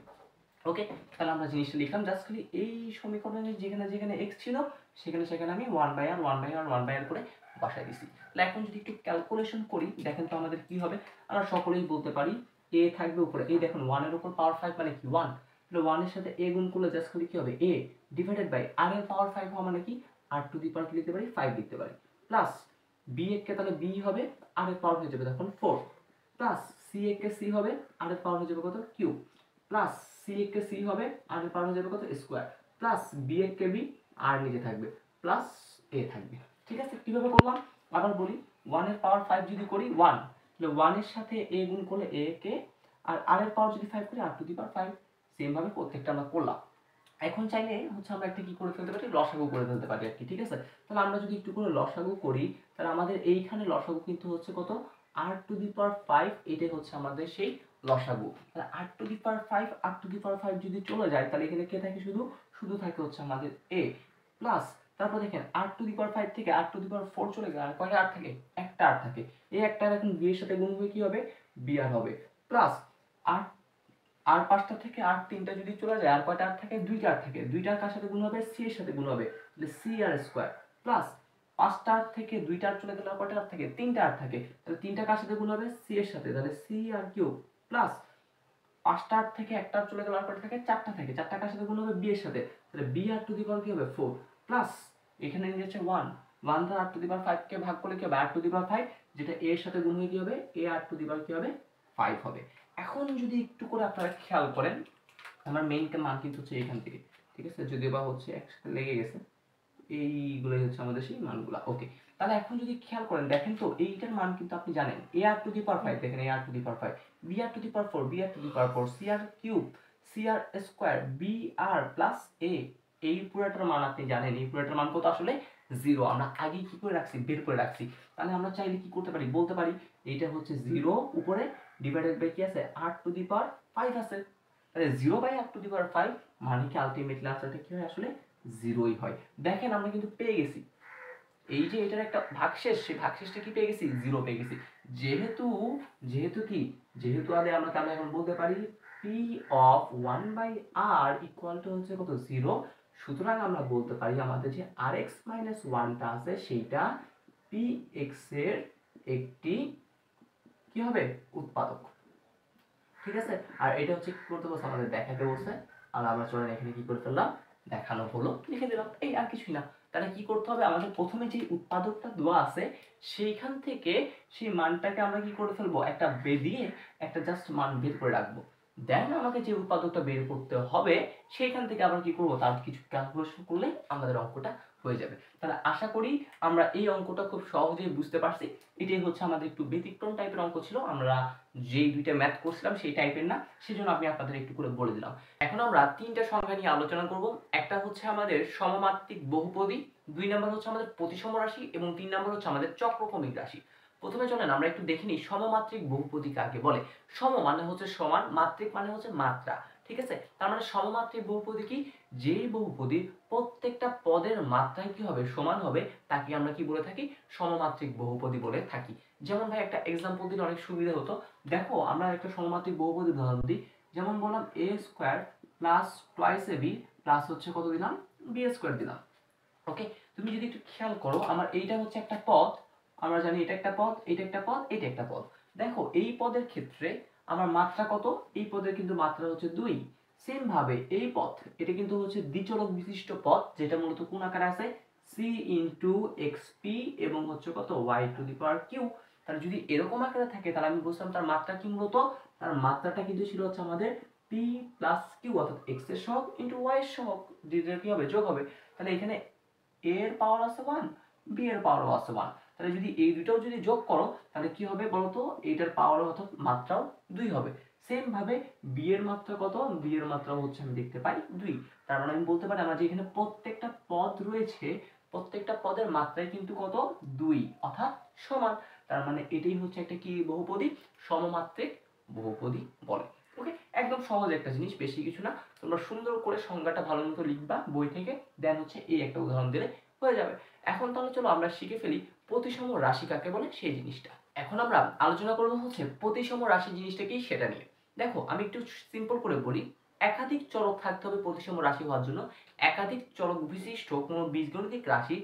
ওকে, তাহলে আমরা জিনিসটা লিখলাম, জাস্ট খালি এই সমীকরণে যেখানে যেখানে x ছিল সেখানে সেখানে আমি 1/r 1/r 1/r করে বসাই দিছি। তাহলে এখন যদি একটু ক্যালকুলেশন করি, দেখেন তো আমাদের কি হবে। আমরা সকলেই বলতে পারি a থাকবে উপরে, এই দেখুন 1 এর উপর পাওয়ার 5 মানে কি 1, তাহলে 1 এর সাথে a গুণ করলে জাস্ট খালি কি হবে a ডিভাইডেড বাই r এর পাওয়ার 5 হওয়া মানে কি r টু দি পাওয়ার কি লিখতে পারি 5 লিখতে পারি, প্লাস b কে তাহলে b হবে, r এর পাওয়ার হয়ে যাবে তখন 4, প্লাস c কে c হবে, r এর পাওয়ার হয়ে যাবে কত কিউব, প্লাস c কে c হবে, r এর পাওয়ার হয়ে যাবে কত স্কয়ার, প্লাস b কে b, r নিচে থাকবে, প্লাস a থাকবে। ঠিক আছে, কিভাবে করলাম আবার বলি, 1 এর পাওয়ার 5 যদি করি 1, তাহলে 1 এর সাথে a গুণ করলে a কে, আর r এর পাওয়ার যদি 5 করি r to the power 5, same ভাবে প্রত্যেকটা আমরা করলাম। এখন চাইলে হচ্ছে আমরা একটা কি করে ফেলতে পারি লসাগু করে ফেলতে পারি আর কি। ঠিক আছে, তাহলে আমরা যদি একটু করে লসাগু করি, তাহলে আমাদের এইখানে লসাগু কিন্তু হচ্ছে কত r টু দি পাওয়ার 5, এটাই হচ্ছে আমাদের সেই লসাগু। তাহলে r to the power 5 r to the power 5 যদি চলে যায়, তাহলে এখানে কে থাকে শুধু শুধু থাকে হচ্ছে আমাদের a, প্লাস তারপর দেখেন r টু দি পাওয়ার 5 থেকে r টু দি পাওয়ার 4 চলে গেলে আর কয়টা r থাকে, একটা r থাকে, এই একটা এখন b এর সাথে গুণ হয়ে কি হবে br হবে, প্লাস r আর 5টা থেকে আর 3টা যদি চলে যায় আর কয়টা আর থাকে, দুইটা আর থাকে, দুইটার কার সাথে গুণ হবে c এর সাথে গুণ হবে, তাহলে c আর স্কয়ার, প্লাস 5টা আর থেকে দুইটা আর চলে গেলে আর কয়টা আর থাকে, তিনটা আর থাকে, তাহলে তিনটা কার সাথে গুণ হবে c এর সাথে, তাহলে c আর কিউব, প্লাস 5টা আর থেকে একটা আর চলে গেলে আর কয়টা থাকে, চারটা থাকে, চারটা কার সাথে গুণ হবে b এর সাথে, তাহলে b আর টু দি পাওয়ার কি হবে 4, প্লাস এখানে নিয়ে যাচ্ছে 1 1 দ্বারা আর টু দি পাওয়ার 5 কে ভাগ করলে কি হবে আর টু দি পাওয়ার 5, যেটা a এর সাথে গুণ হয়ে কি হবে a আর টু দি পাওয়ার কি হবে 5 হবে। এখন যদি একটু করে আপনারা খেয়াল করেন, আমার মেইন মান কিন্তু হচ্ছে এখান থেকে, ঠিক আছে, যদিও বা হচ্ছে একসাথে লেগে গেছে, এইগুলোই হচ্ছে আমাদের সেই মানগুলা। ওকে, তাহলে এখন যদি খেয়াল করেন দেখেন তো এইটার মান কিন্তু আপনি জানেন a আর টু দি পাওয়ার 5, দেখেন a আর টু দি পাওয়ার 5, b আর টু দি পাওয়ার 4, b আর টু দি পাওয়ার 4, c আর কিউব, c আর স্কয়ার, b আর প্লাস a, এই পুরোটার মান আপনি জানেন, এই পুরোটার মান কত আসলে 0, আমরা আগেই কি করে রাখছি বের করে রাখছি। তাহলে আমরা চাইলে কি করতে পারি বলতে পারি এইটা হচ্ছে 0 উপরে ডিভাইডেড বাই কি আছে r টু দি পাওয়ার 5 আছে, তাহলে 0 by r to the power 5 মানে কি আলটিমেটলি আনসারটা কি হয় আসলে 0ই হয়। দেখেন আমরা কিন্তু পেয়ে গেছি এই যে এটার একটা ভাগশেষ, সেই ভাগশেষটা কি পেয়ে গেছি 0 পেয়ে গেছি, যেহেতু যেহেতু কি যেহেতু আগে আমরা তাহলে এখন বলতে পারি p P of 1/r equal to হচ্ছে কত 0। সুতরাং আমরা বলতে পারি আমাদের যে rx মাইনাস 1টা আছে সেইটা px এর একটি কি হবে উৎপাদক, ঠিক আছে। আর এটা হচ্ছে কি করতে বলছে আমাদের দেখাতে বলছে, আর আমরা চলেন এখানে কি করে ফেললাম দেখানো হলো লিখে দিলাম, এই আর কিছুই না। তাহলে কি করতে হবে আমাদের প্রথমে যে উৎপাদকটা দেওয়া আছে সেইখান থেকে সেই মানটাকে আমরা কি করে ফেলবো একটা দিয়ে একটা জাস্ট মান বের করে রাখবো, দেন আমাকে যে উৎপাদকটা বের করতে হবে সেইখান থেকে আবার কি করবো তার কিছু ক্যালকুলেশন করলে আমাদের অঙ্কটা হয়ে যাবে। তাহলে আশা করি আমরা এই অঙ্কটা খুব সহজেই বুঝতে পারছি। এটাই হচ্ছে আমাদের একটু ব্যতিক্রম টাইপের অঙ্ক ছিল, আমরা যেই দুইটা ম্যাথ করছিলাম সেই টাইপের না, সেজন্য আমি আপনাদের একটু করে বলে দিলাম। এখন আমরা তিনটা সংখ্যা নিয়ে আলোচনা করব। একটা হচ্ছে আমাদের সমমাত্রিক বহুপদী, 2 নাম্বার হচ্ছে আমাদের প্রতিসম রাশি এবং 3 নাম্বার হচ্ছে আমাদের চক্রক্রমিক রাশি। প্রথমে চলেন আমরা একটু দেখে নিই সমমাত্রিক বহুপদী কাকে বলে। সম মানে হচ্ছে সমান, মাত্রিক মানে হচ্ছে মাত্রা, ঠিক আছে। তার মানে সমমাত্রিক বহুপদী কি, যেই বহুপদীর প্রত্যেকটা পদের মাত্রায় কি হবে সমান হবে তাকে আমরা কি বলে থাকি সমমাত্রিক বহুপদী বলে থাকি। যেমন ভাই একটা এক্সাম্পল দিলে অনেক সুবিধা হতো। দেখো আমরা একটা সমমাত্রিক বহুপদী উদাহরণ দিই, যেমন বললাম a square plus twice ab plus হচ্ছে কত দিলাম b স্কয়ার দিলাম। ওকে, তুমি যদি একটু খেয়াল করো আমার এইটা হচ্ছে একটা পদ, আমরা জানি এটা একটা পদ, এটা একটা পদ, এটা একটা পদ। দেখো এই পদের ক্ষেত্রে আমার মাত্রা কত, এই পদের কিন্তু মাত্রা হচ্ছে 2। সেম ভাবে এই পদ এটা কিন্তু হচ্ছে দ্বিচলক বিশিষ্ট পদ, যেটা মূলত কোন আকারে আছে c ইনটু xp এবং হচ্ছে কত y two the power q। তাহলে যদি এরকম আকারে থাকে তাহলে আমি বুঝলাম তার মাত্রা কি, মূলত তার মাত্রাটা কিন্তু ছিল হচ্ছে আমাদের p প্লাস q, অর্থাৎ x এর সহগ ইনটু y এর সহগ, দুইটার কি হবে যোগ হবে। তাহলে এখানে a এর পাওয়ার আছে 1, b এর পাওয়ারও আছে 1। তাহলে যদি এই দুটোও যদি যোগ করো তাহলে কি হবে বলতো, এইটার পাওয়ার অর্থাৎ মাত্রাও 2 হবে। সেম ভাবে b এর মাত্রা কত, b এর মাত্রা হচ্ছে আমি দেখতে পাই 2। তার মানে আমি বলতে পারি আমার যে এখানে প্রত্যেকটা পদ রয়েছে প্রত্যেকটা পদের মাত্রাই কিন্তু কত 2 অর্থাৎ সমান। তার মানে এটাই হচ্ছে একটা কি বহুপদী, সমমাত্রিক বহুপদী বলে। ওকে, একদম সহজ একটা জিনিস, বেশি কিছু না। তোমরা সুন্দর করে সংজ্ঞাটা ভালো মতো লিখবা বই থেকে, দেন হচ্ছে এই একটা উদাহরণ দিলে হয়ে যাবে। এখন তাহলে চলো আমরা শিখে ফেলি প্রতিসম রাশি কাকে বলে সেই জিনিসটা। এখন আমরা আলোচনা করব হচ্ছে প্রতিসম রাশি জিনিসটা কি সেটা নিয়ে। দেখো আমি একটু সিম্পল করে বলি, একাধিক চলক থাকতে হবে প্রতিসম রাশি হওয়ার জন্য। একাধিক চলক বিশিষ্ট কোনো বীজগণিতিক রাশি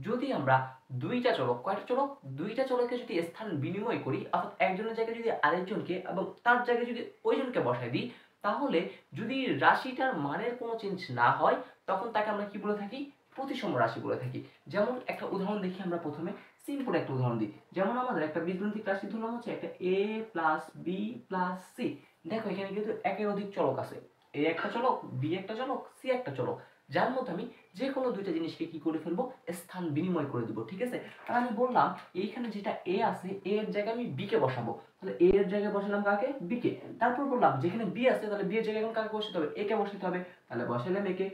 যদি আমরা দুইটা চলক, কয়টা চলক, দুইটা চলকে যদি স্থান বিনিময় করি, অর্থাৎ একজনের জায়গায় যদি আরেকজনকে এবং তার জায়গায় যদি ওইজনকে বসাই দিই, তাহলে যদি রাশিটার মানের কোনো চেঞ্জ না হয় তখন তাকে আমরা কি বলে থাকি প্রতিসম রাশি বলে থাকি। যেমন একটা উদাহরণ দেখি আমরা প্রথমে, সিম্পল একটা উদাহরণ দিই। যেমন আমাদের একটা বীজগণিতিক রাশি ধরলাম হচ্ছে একটা a plus b plus c. দেখো এখানে কিন্তু একের অধিক চলক আছে, a একটা চলক, b একটা চলক, c একটা চলক, যার মধ্যে আমি যে কোনো দুইটা জিনিসকে কি করে ফেলবো স্থান বিনিময় করে দিব, ঠিক আছে। আর আমি বললাম এইখানে যেটা a আছে a এর জায়গায় আমি b কে বসাবো, তাহলে a এর জায়গায় বসালাম কাকে, b কে। তারপর বললাম যেখানে b আছে তাহলে b এর জায়গায় এখন কাকে বসাতে হবে, a কে বসাতে হবে, তাহলে বসালাম a কে,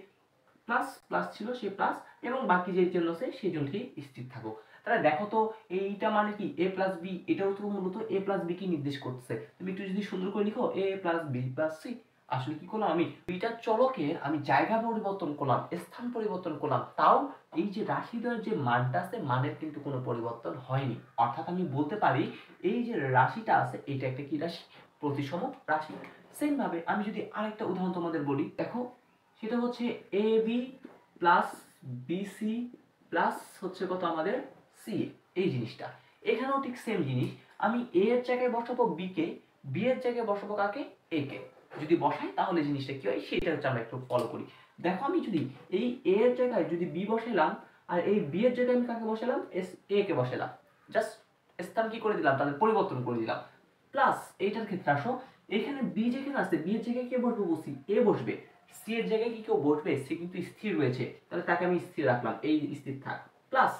প্লাস প্লাস ছিল সেই প্লাস, এবং বাকি যে জন্য আছে সেই জন্যই স্থির থাকুক। তাহলে দেখো তো এইটা মানে কি a প্লাস b, এটাও তো মূলত a প্লাস b কে নির্দেশ করতেছে। তুমি একটু যদি সুন্দর করে লিখো a plus b plus c, আসলে কি করলাম আমি দুইটা চলকের আমি জায়গা পরিবর্তন করলাম, স্থান পরিবর্তন করলাম, তাও এই যে রাশিটার যে মানটা আছে মানের কিন্তু কোনো পরিবর্তন হয়নি। অর্থাৎ আমি বলতে পারি এই যে রাশিটা আছে এটা একটা কি রাশি, প্রতিসম রাশি। সেম ভাবে আমি যদি আরেকটা উদাহরণ তোমাদের বলি, দেখো সেটা হচ্ছে এ বি প্লাস বিসি প্লাস হচ্ছে কত আমাদের সি, এই জিনিসটা এখানেও ঠিক সেম জিনিস। আমি এ এর জায়গায় বসাবো বি কে, বি এর জায়গায় বসাবো কাকে, এ কে। যদি বসাই তাহলে জিনিসটা কি হয় সেটা হচ্ছে আমরা একটু ফলো করি। দেখো আমি যদি এই এ এর জায়গায় যদি বি বসাইলাম আর এই বি এর জায়গায় আমি কাকে বসালাম, এ কে বসালাম, জাস্ট স্থান কি করে দিলাম তাদের পরিবর্তন করে দিলাম। প্লাস এইটার ক্ষেত্রে আসো, এখানে বি যেখানে আছে বি এর জায়গায় কে বসবে বলছি, এ বসবে। সি এর জায়গায় কি কেউ বসবে, সি কিন্তু স্থির রয়েছে, তাহলে তাকে আমি স্থির রাখলাম, এই স্থির থাক। প্লাস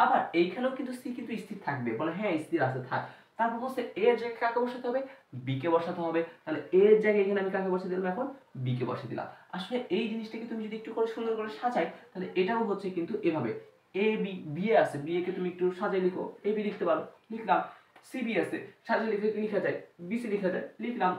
আবার এইখানেও কিন্তু সি কিন্তু স্থির থাকবে, বলে হ্যাঁ স্থির আছে থাক। তারপর বলছে এ এর জায়গায় কাকে বসাতে হবে, বি কে বসাতে হবে, তাহলে এ এর জায়গায় এখানে আমি কাকে বসে দিলাম, এখন বি কে বসে দিলাম। আসলে এই জিনিসটাকে তুমি যদি একটু করে সুন্দর করে সাজাই তাহলে এটাও হচ্ছে কিন্তু এভাবে এ বি, বি এ আছে, বি এ কে তুমি একটু সাজাই লিখো, এ বি লিখতে পারো, লিখলাম। সি বি আছে, সাজিয়ে লিখে লেখা যায়, বি সি লেখা যায়, লিখলাম।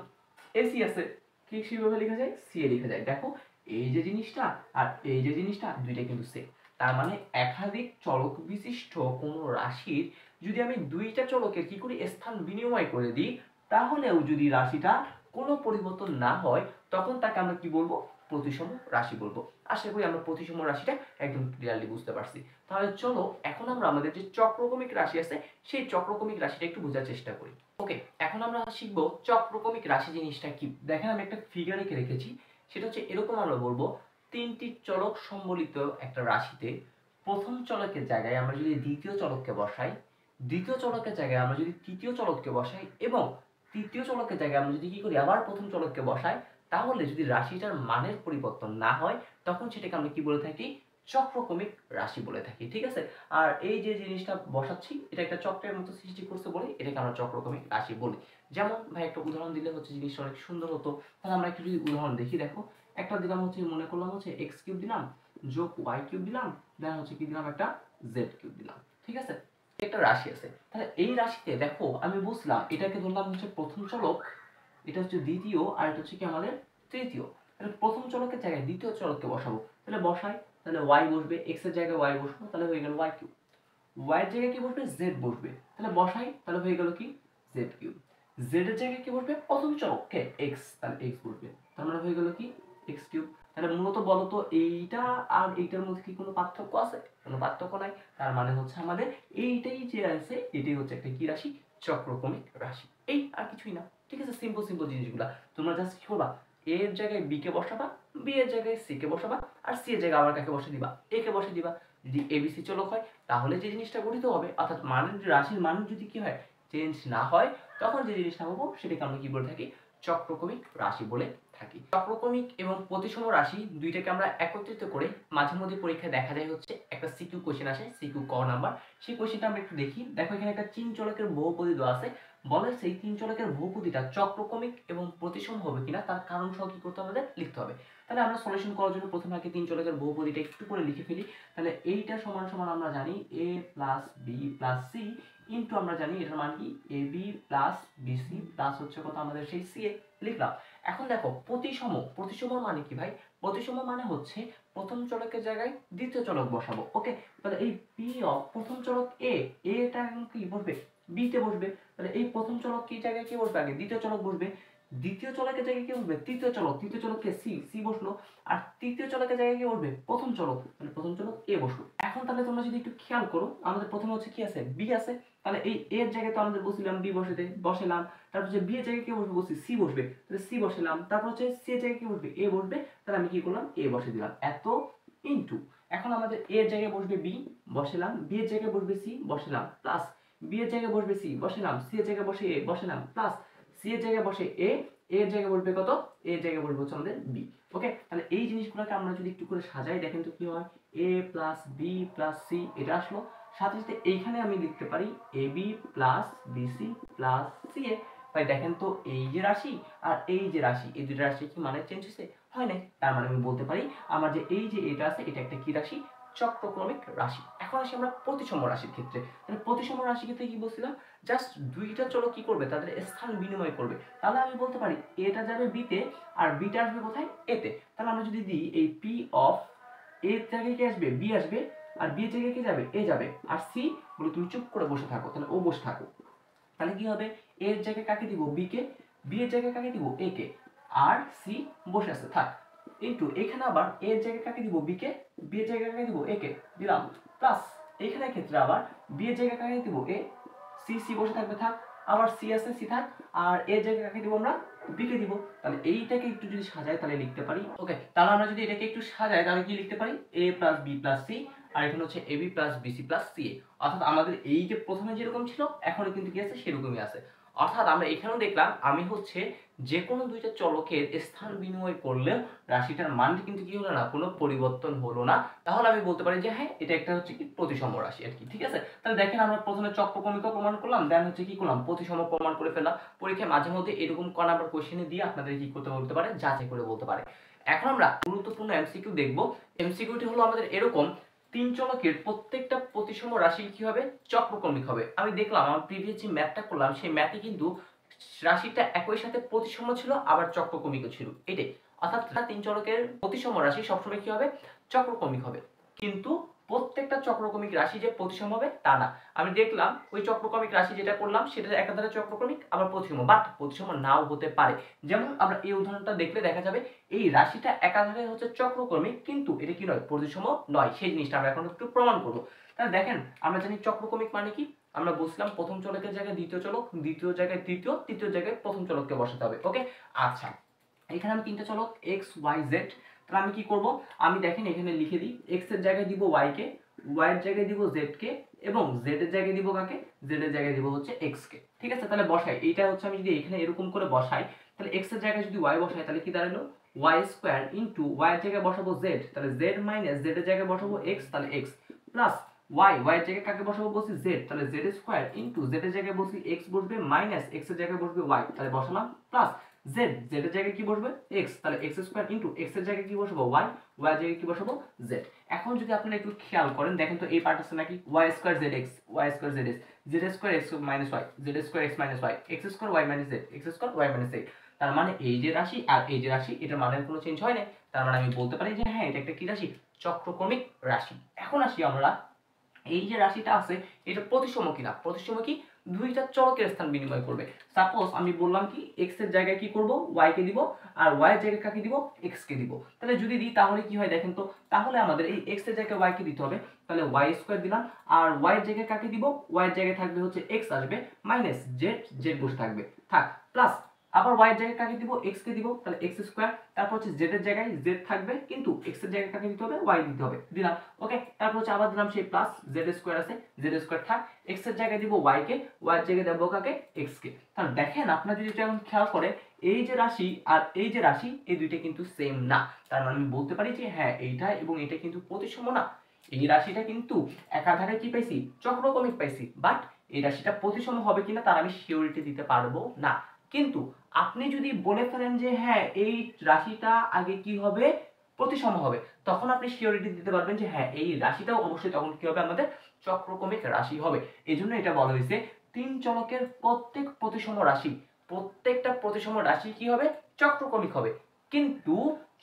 এসি আছে, ঠিক সেভাবে লেখা যায়, সি এ লেখা যায়। দেখো এই যে জিনিসটা আর এই যে জিনিসটা দুইটা কিন্তু সেম। তার মানে একাধিক চলক বিশিষ্ট কোনো রাশির যদি আমি দুইটা চলকের কি করি স্থান বিনিময় করে দিই, তাহলেও যদি রাশিটা কোনো পরিবর্তন না হয় তখন তাকে আমরা কি বলবো, প্রতিসম রাশি বলবো। আশা করি আমরা প্রতিসম রাশিটা একদম ক্লিয়ারলি বুঝতে পারছি। তাহলে চলো এখন আমরা আমাদের যে চক্রক্রমিক রাশি আছে সেই চক্রক্রমিক রাশিটা একটু বোঝার চেষ্টা করি। ওকে, এখন আমরা শিখবো চক্রক্রমিক রাশি জিনিসটা কি। দেখেন আমি একটা ফিগার এঁকে রেখেছি, সেটা হচ্ছে এরকম আমরা বলবো তিনটি চলক সম্বলিত একটা রাশিতে প্রথম চলকের জায়গায় আমরা যদি দ্বিতীয় চলককে বসাই, দ্বিতীয় চলকের জায়গায় আমরা যদি তৃতীয় চলককে বসাই এবং তৃতীয় চলকের জায়গায় আমরা যদি কি করি আবার প্রথম চলককে বসাই, তাহলে যদি রাশিটার মানের পরিবর্তন না হয় তখন সেটাকে আমরা কি বলে থাকি, চক্রক্রমিক রাশি বলে থাকি। ঠিক আছে, আর এই যে জিনিসটা বসাচ্ছি এটা একটা চক্রের মতো সৃষ্টি করছে বলে এটাকে আমরা চক্রক্রমিক রাশি বলি। যেমন ভাই একটা উদাহরণ দিলে হচ্ছে জিনিসটা অনেক সুন্দর হতো। তাহলে আমরা একটু যদি উদাহরণ দেখি, দেখো একটা দিলাম হচ্ছে, মনে করলাম হচ্ছে এক্স কিউব দিলাম যোগ ওয়াই কিউব দিলাম, দেন হচ্ছে কি দিলাম একটা জেড কিউব দিলাম। ঠিক আছে, একটা রাশি আছে। তাহলে এই রাশিতে দেখো আমি বুঝলাম এটাকে ধরলাম হচ্ছে প্রথম চলক, এটা হচ্ছে দ্বিতীয়, আর এটা হচ্ছে কি আমাদের তৃতীয়। তাহলে প্রথম চলকের জায়গায় দ্বিতীয় চলককে বসাবো, তাহলে বসাই, তাহলে ওয়াই বসবে, এক্স এর জায়গায় ওয়াই বসবো, তাহলে হয়ে গেল ওয়াই কিউব। ওয়াই এর জায়গায় কি বসবে, জেড বসবে, তাহলে বসাই, তাহলে হয়ে গেল কি জেড কিউব। জেড এর জায়গায় কি বসবে, প্রথম চলক কে এক্স, তাহলে এক্স বসবে, তার মানে হয়ে গেল কি এক্স কিউব। তাহলে মূলত বলতো এইটা আর এইটার মধ্যে কি কোনো পার্থক্য আছে, কোনো পার্থক্য নাই। তার মানে হচ্ছে আমাদের এইটাই যে আছে এটাই হচ্ছে একটা কি রাশি, চক্রক্রমিক রাশি। এই আর কিছুই না। ঠিক আছে, সিম্পল সিম্পল জিনিসগুলা তোমরা জাস্ট কি করবা, এ এর জায়গায় বি কে বসাবা, বি এর জায়গায় সি কে বসাবা, আর সি এর জায়গায় আবার কাকে বসে দিবা, এ কে বসে দিবা। যদি এবিসি চলক হয় তাহলে যে জিনিসটা গঠিত হবে, অর্থাৎ মানের রাশির মান যদি কি হয় চেঞ্জ না হয়, তখন যে জিনিসটা পাবো সেটাকে আমরা কি বলে থাকি, চক্রক্রমিক রাশি বলে থাকি। চক্রক্রমিক এবং প্রতিসম রাশি দুইটাকে আমরা একত্রিত করে মাঝে মধ্যে পরীক্ষায় দেখা যায় হচ্ছে একটা সিকিউ কোশ্চেন আসে, সিকিউ ক নাম্বার। সেই কোশ্চেনটা আমরা একটু দেখি। দেখো এখানে একটা তিন চলকের বহুপদী দেওয়া আছে, বলে সেই তিন চলকের বহুপদীটা চক্রক্রমিক এবং প্রতিসম হবে কিনা তার কারণ সহ কি করতে হবে, লিখতে হবে। তাহলে আমরা সলিউশন করার জন্য প্রথমে আগে তিন চলকের বহুপদীটা একটু করে লিখে ফেলি। তাহলে এইটা সমান সমান আমরা জানি a plus b plus c into আমরা জানি এটার মান কি a b plus bc plus হচ্ছে কত আমাদের সেই সি এ, লিখলাম। এখন দেখো প্রতিসম, প্রতিসম মানে কি ভাই, প্রতিসম মানে হচ্ছে প্রথম চলকের জায়গায় দ্বিতীয় চলক বসাবো। ওকে, তাহলে এই পি অফ প্রথম চলক এ, এটা কি বসবে, বি তে বসবে। তাহলে এই প্রথম চলক কি জায়গায় কি বসবে, আগে দ্বিতীয় চলক বসবে, দ্বিতীয় চলকের জায়গায় কি বসবে, তৃতীয় চলক, তৃতীয় চলককে সি, সি বসলো, আর তৃতীয় চলকের জায়গায় কি বসবে, প্রথম চলক, তাহলে প্রথম চলক এ বসলো। এখন তাহলে তোমরা যদি একটু খেয়াল করো, আমাদের প্রথমে হচ্ছে কি আছে, বি আছে, তাহলে এই এর জায়গায় তো আমাদের বসিলাম বি বসেতে বসালাম, তারপর হচ্ছে বি এর জায়গায় কি বসবে, বসি সি বসবে, তাহলে সি বসালাম, তারপর হচ্ছে সি এর জায়গায় কি বসবে, এ বসবে, তাহলে আমি কি করলাম এ বসে দিলাম, এত ইনটু এখন আমাদের এ এর জায়গায় বসবে বি বসালাম, বি এর জায়গায় বসবে সি বসালাম, প্লাস বি এর জায়গায় বসবে সি বসালাম, সি এর জায়গায় বসে এ বসালাম, প্লাস সি এর জায়গায় বসে এ, এর জায়গায় বসবে কত, এর জায়গায় বসবে হচ্ছে আমাদের বি। ওকে, তাহলে এই জিনিসগুলোকে আমরা যদি একটু করে সাজাই, দেখেন তো কি হয়, a plus b plus c এটা আসলো, সাথে সাথে এইখানে আমি লিখতে পারি a b plus bc plus c a. ভাই দেখেন তো এই যে রাশি আর এই যে রাশি, এই দুটো রাশি কি মানে চেঞ্জ হয়েছে, হয় নাই। তার মানে আমি বলতে পারি আমার যে এই যে এটা আছে এটা একটা কি রাশি, চক্রক্রমিক রাশি। এখন আসি আমরা প্রতিসম রাশির ক্ষেত্রে। তাহলে প্রতিসম রাশির ক্ষেত্রে কি বলছিলাম, জাস্ট দুইটা চলক কি করবে, তাদের স্থান বিনিময় করবে। তাহলে আমি বলতে পারি এটা যাবে বিতে আর বিটা আসবে কোথায়, এতে। তাহলে আমরা যদি দিই এই পি অফ এ জায়গায় কি আসবে, বি আসবে, আর বি এর জায়গায় কি যাবে, এ যাবে, আর সি বলে তুমি চুপ করে বসে থাকো, তাহলে ও বসে থাকো। তাহলে কি হবে, এর জায়গায় কাকে দিব, বি কে, বি এর জায়গায় কাকে দিব, এ কে, আর সি বসে আছে থাক, ইনটু এখানে আবার এর জায়গায় কাকে দিব, বি কে, বি এর জায়গায় কাকে দিব, এ কে দিলাম, প্লাস এইখানে ক্ষেত্রে আবার বি এর জায়গায় কাকে দিব, এ, সি, সি বসে থাকবে থাক, আবার সি আছে সি থাক, আর এর জায়গায় কাকে দিব আমরা, বি কে দিব। তাহলে এইটাকে একটু যদি সাজাই তাহলে লিখতে পারি, ওকে, তাহলে আমরা যদি এটাকে একটু সাজাই তাহলে কি লিখতে পারি, a plus b plus c, আর এখানে হচ্ছে ab plus bc plus c a. অর্থাৎ আমাদের এই যে প্রথমে যেরকম ছিল এখনো কিন্তু কি আছে সেরকমই আছে। অর্থাৎ আমরা এখানেও দেখলাম আমি হচ্ছে যে কোনো দুইটা চলকের স্থান বিনিময় করলে রাশিটার মানটি কিন্তু কি হলো না, কোনো পরিবর্তন হলো না। তাহলে আমি বলতে পারি যে হ্যাঁ এটা একটা হচ্ছে কি প্রতিসম রাশি আর কি। ঠিক আছে, তাহলে দেখেন আমরা প্রথমে চক্রক্রমিক প্রমাণ করলাম, দেন হচ্ছে কি করলাম প্রতিসম প্রমাণ করে ফেললাম। পরীক্ষায় মাঝে মধ্যে এরকম ক নাম্বার কোশ্চেনে দিয়ে আপনাদের কি করতে বলতে পারে, যাচাই করে বলতে পারে। এখন আমরা গুরুত্বপূর্ণ এমসিকিউ দেখব। এমসিকিউটি হলো আমাদের এরকম, তিন চলকের প্রত্যেকটা প্রতিসম রাশি কি হবে, চক্রক্রমিক হবে। আমি দেখলাম আমার প্রিভিয়াস যে ম্যাথটা করলাম সেই ম্যাথে কিন্তু রাশিটা একই সাথে প্রতিসম ছিল আবার চক্রক্রমিকও ছিল, এটাই। অর্থাৎ তিন চলকের প্রতিসম রাশি সবসময় কি হবে, চক্রক্রমিক হবে। কিন্তু প্রত্যেকটা চক্রক্রমিক রাশি যে প্রতিসম হবে তা না। আমি দেখলাম ওই চক্রক্রমিক রাশি যেটা করলাম সেটা একাধারে চক্রক্রমিক আবার প্রতিসম, বাট প্রতিসম নাও হতে পারে। যেমন আমরা এই উদাহরণটা দেখলে দেখা যাবে এই রাশিটা একাধারে হচ্ছে চক্রক্রমিক, কিন্তু এটা কি নয়, প্রতিসম নয়। সেই জিনিসটা আমরা এখন একটু প্রমাণ করবো। তাহলে দেখেন, আমরা জানি চক্রক্রমিক মানে কি, আমরা বুঝলাম প্রথম চলকের জায়গায় দ্বিতীয় চলক, দ্বিতীয় জায়গায় তৃতীয়, তৃতীয় জায়গায় প্রথম চলককে বসাতে হবে। ওকে, আচ্ছা এখানে আমি তিনটা চলক এক্স ওয়াই জেড, তাহলে আমি কি করব, আমি দেখেন এখানে লিখে দিই, এক্স এর জায়গায় দিব ওয়াই কে, ওয়াই এর জায়গায় দিব জেড কে, এবং জেড এর জায়গায় দিব কাকে, জেড এর জায়গায় দিব হচ্ছে এক্স কে। ঠিক আছে, তাহলে বসাই, এইটা হচ্ছে আমি যদি এখানে এরকম করে বসাই, তাহলে এক্স এর জায়গায় যদি ওয়াই বসাই তাহলে কি দাঁড়ালো, ওয়াই স্কোয়ার ইন্টু ওয়াই এর জায়গায় বসাবো জেড, তাহলে জেড মাইনাস জেড এর জায়গায় বসাবো এক্স, তাহলে এক্স প্লাস ওয়াই, ওয়াই এর জায়গায় কাকে বসাবো বলছি জেড, তাহলে জেড স্কোয়ার ইন্টু জেড এর জায়গায় বসি এক্স বসবে, মাইনাস এক্স এর জায়গায় বসবে ওয়াই, তাহলে বসালাম, প্লাস জেড, জেড এর জায়গায় কি বসবে এক্স, তাহলে এক্স স্কোয়ার ইন্টু এক্স এর জায়গায় কি বসাবো ওয়াই, ওয়াই এর জায়গায় কি বসাবো জেড। এখন যদি আপনারা একটু খেয়াল করেন, দেখেন তো এই পার্ট আছে নাকি, y square z x, y square z x, z square x minus y, z square x minus y, x square y minus z, x square y minus z. তার মানে এই যে রাশি আর এই যে রাশি, এটার মানের কোনো চেঞ্জ হয় না। তার মানে আমি বলতে পারি যে হ্যাঁ এটা একটা কি রাশি, চক্রক্রমিক রাশি। এখন আসি আমরা, এই যে রাশিটা আছে এটা প্রতিসম কিনা। প্রতিসম কি, দুইটা চলকের স্থান বিনিময় করবে। সাপোজ আমি বললাম কি এক্স এর জায়গায় কি করব, ওয়াই কে দিব, আর ওয়াই এর জায়গায় কাকে দিব, এক্স কে দিব। তাহলে যদি দিই তাহলে কি হয় দেখেন তো, তাহলে আমাদের এই এক্স এর জায়গায় ওয়াই কে দিতে হবে, তাহলে ওয়াই স্কোয়ার দিলাম, আর ওয়াই এর জায়গায় কাকে দিব, ওয়াই এর জায়গায় থাকবে হচ্ছে এক্স আসবে, মাইনাস জেড, জেড বসে থাকবে থাক, প্লাস আবার ওয়াই এর জায়গায় কাকে দিব, এক্স কে দিব, তাহলে এক্স স্কোয়ার, তারপর হচ্ছে জেড এর জায়গায় জেড থাকবে, কিন্তু এক্স এর জায়গায় কাকে দিতে হবে, ওয়াই দিতে হবে, দিলাম। ওকে, তারপর হচ্ছে আবার দিলাম সেই প্লাস, জেড স্কোয়ার আছে, জেড স্কোয়ার থাক, এক্স এর জায়গায় দিব ওয়াই কে, ওয়াই এর জায়গায় দেবো কাকে, এক্স কে। তাহলে দেখেন আপনারা যদি এটা এখন খেয়াল করে, এই যে রাশি আর এই যে রাশি, এই দুইটা কিন্তু সেম না। তার মানে আমি বলতে পারি যে হ্যাঁ এইটা এবং এটা কিন্তু প্রতিসম না। এই রাশিটা কিন্তু একাধারে কি পাইছি, চক্রক্রমিক পাইছি, বাট এই রাশিটা প্রতিসম হবে কিনা তার আমি সিওরিটি দিতে পারবো না। কিন্তু আপনি যদি বলে ফেলেন যে হ্যাঁ এই রাশিটা আগে কি হবে, প্রতিসম হবে, তখন আপনি সিওরিটি দিতে পারবেন যে হ্যাঁ এই রাশিটাও অবশ্যই তখন কি হবে, আমাদের চক্রক্রমিক রাশি হবে। এই জন্য এটা বলা হয়েছে তিন চলকের প্রত্যেক প্রতিসম রাশি, প্রত্যেকটা প্রতিসম রাশি কি হবে, চক্রক্রমিক হবে। কিন্তু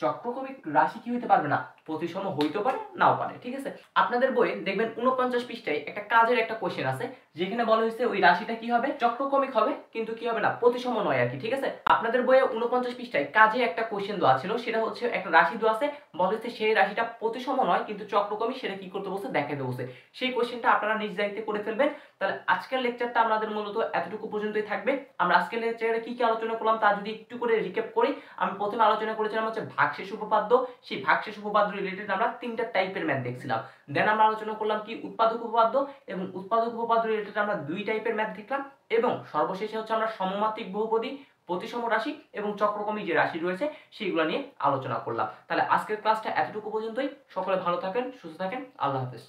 চক্রক্রমিক রাশি কি হইতে পারবে না, প্রতিসম হইতে পারে নাও পারে। ঠিক আছে, আপনাদের বইয়ে দেখবেন 49 পৃষ্ঠায় একটা কাজের একটা কোশ্চেন আছে, যেখানে বলা হয়েছে ওই রাশিটা কি হবে, চক্রক্রমিক হবে, কিন্তু কি হবে না, প্রতিসম নয় আর কি। ঠিক আছে, আপনাদের বইয়ে 49 পৃষ্ঠায় কাজে একটা কোশ্চেন দেওয়া ছিল, সেটা হচ্ছে একটা রাশি দেওয়া আছে, বলা হয়েছে সেই রাশিটা প্রতিসম নয় কিন্তু চক্রক্রমিক, সেটা কি করতে বলছে, দেখাতে বলছে। সেই কোশ্চেনটা আপনারা নিজ দায়িত্বে করে ফেলবেন। তাহলে আজকের লেকচারটা আমাদের মূলত এতটুকু পর্যন্তই থাকবে। আমরা আজকের লেকচারে কি কি আলোচনা করলাম তা যদি একটু করে রিক্যাপ করি, আমি প্রথমে আলোচনা করেছিলাম হচ্ছে ভাগশেষ উপপাদ্য। সেই ভাগশেষ উপপাদ্য রিলেটেড আমরা তিনটা টাইপের ম্যাথ দেখছিলাম। দেন আমরা আলোচনা করলাম কি উৎপাদক উপপাদ্য, এবং উৎপাদক উপপাদ্য রিলেটেড আমরা দুই টাইপের ম্যাথ দেখলাম। এবং সর্বশেষে হচ্ছে আমরা সমমাত্রিক বহুপদী, প্রতিসম রাশি এবং চক্রক্রমিক যে রাশি রয়েছে সেইগুলো নিয়ে আলোচনা করলাম। তাহলে আজকের ক্লাসটা এতটুকু পর্যন্তই। সকলে ভালো থাকেন, সুস্থ থাকেন, আল্লাহ হাফেজ।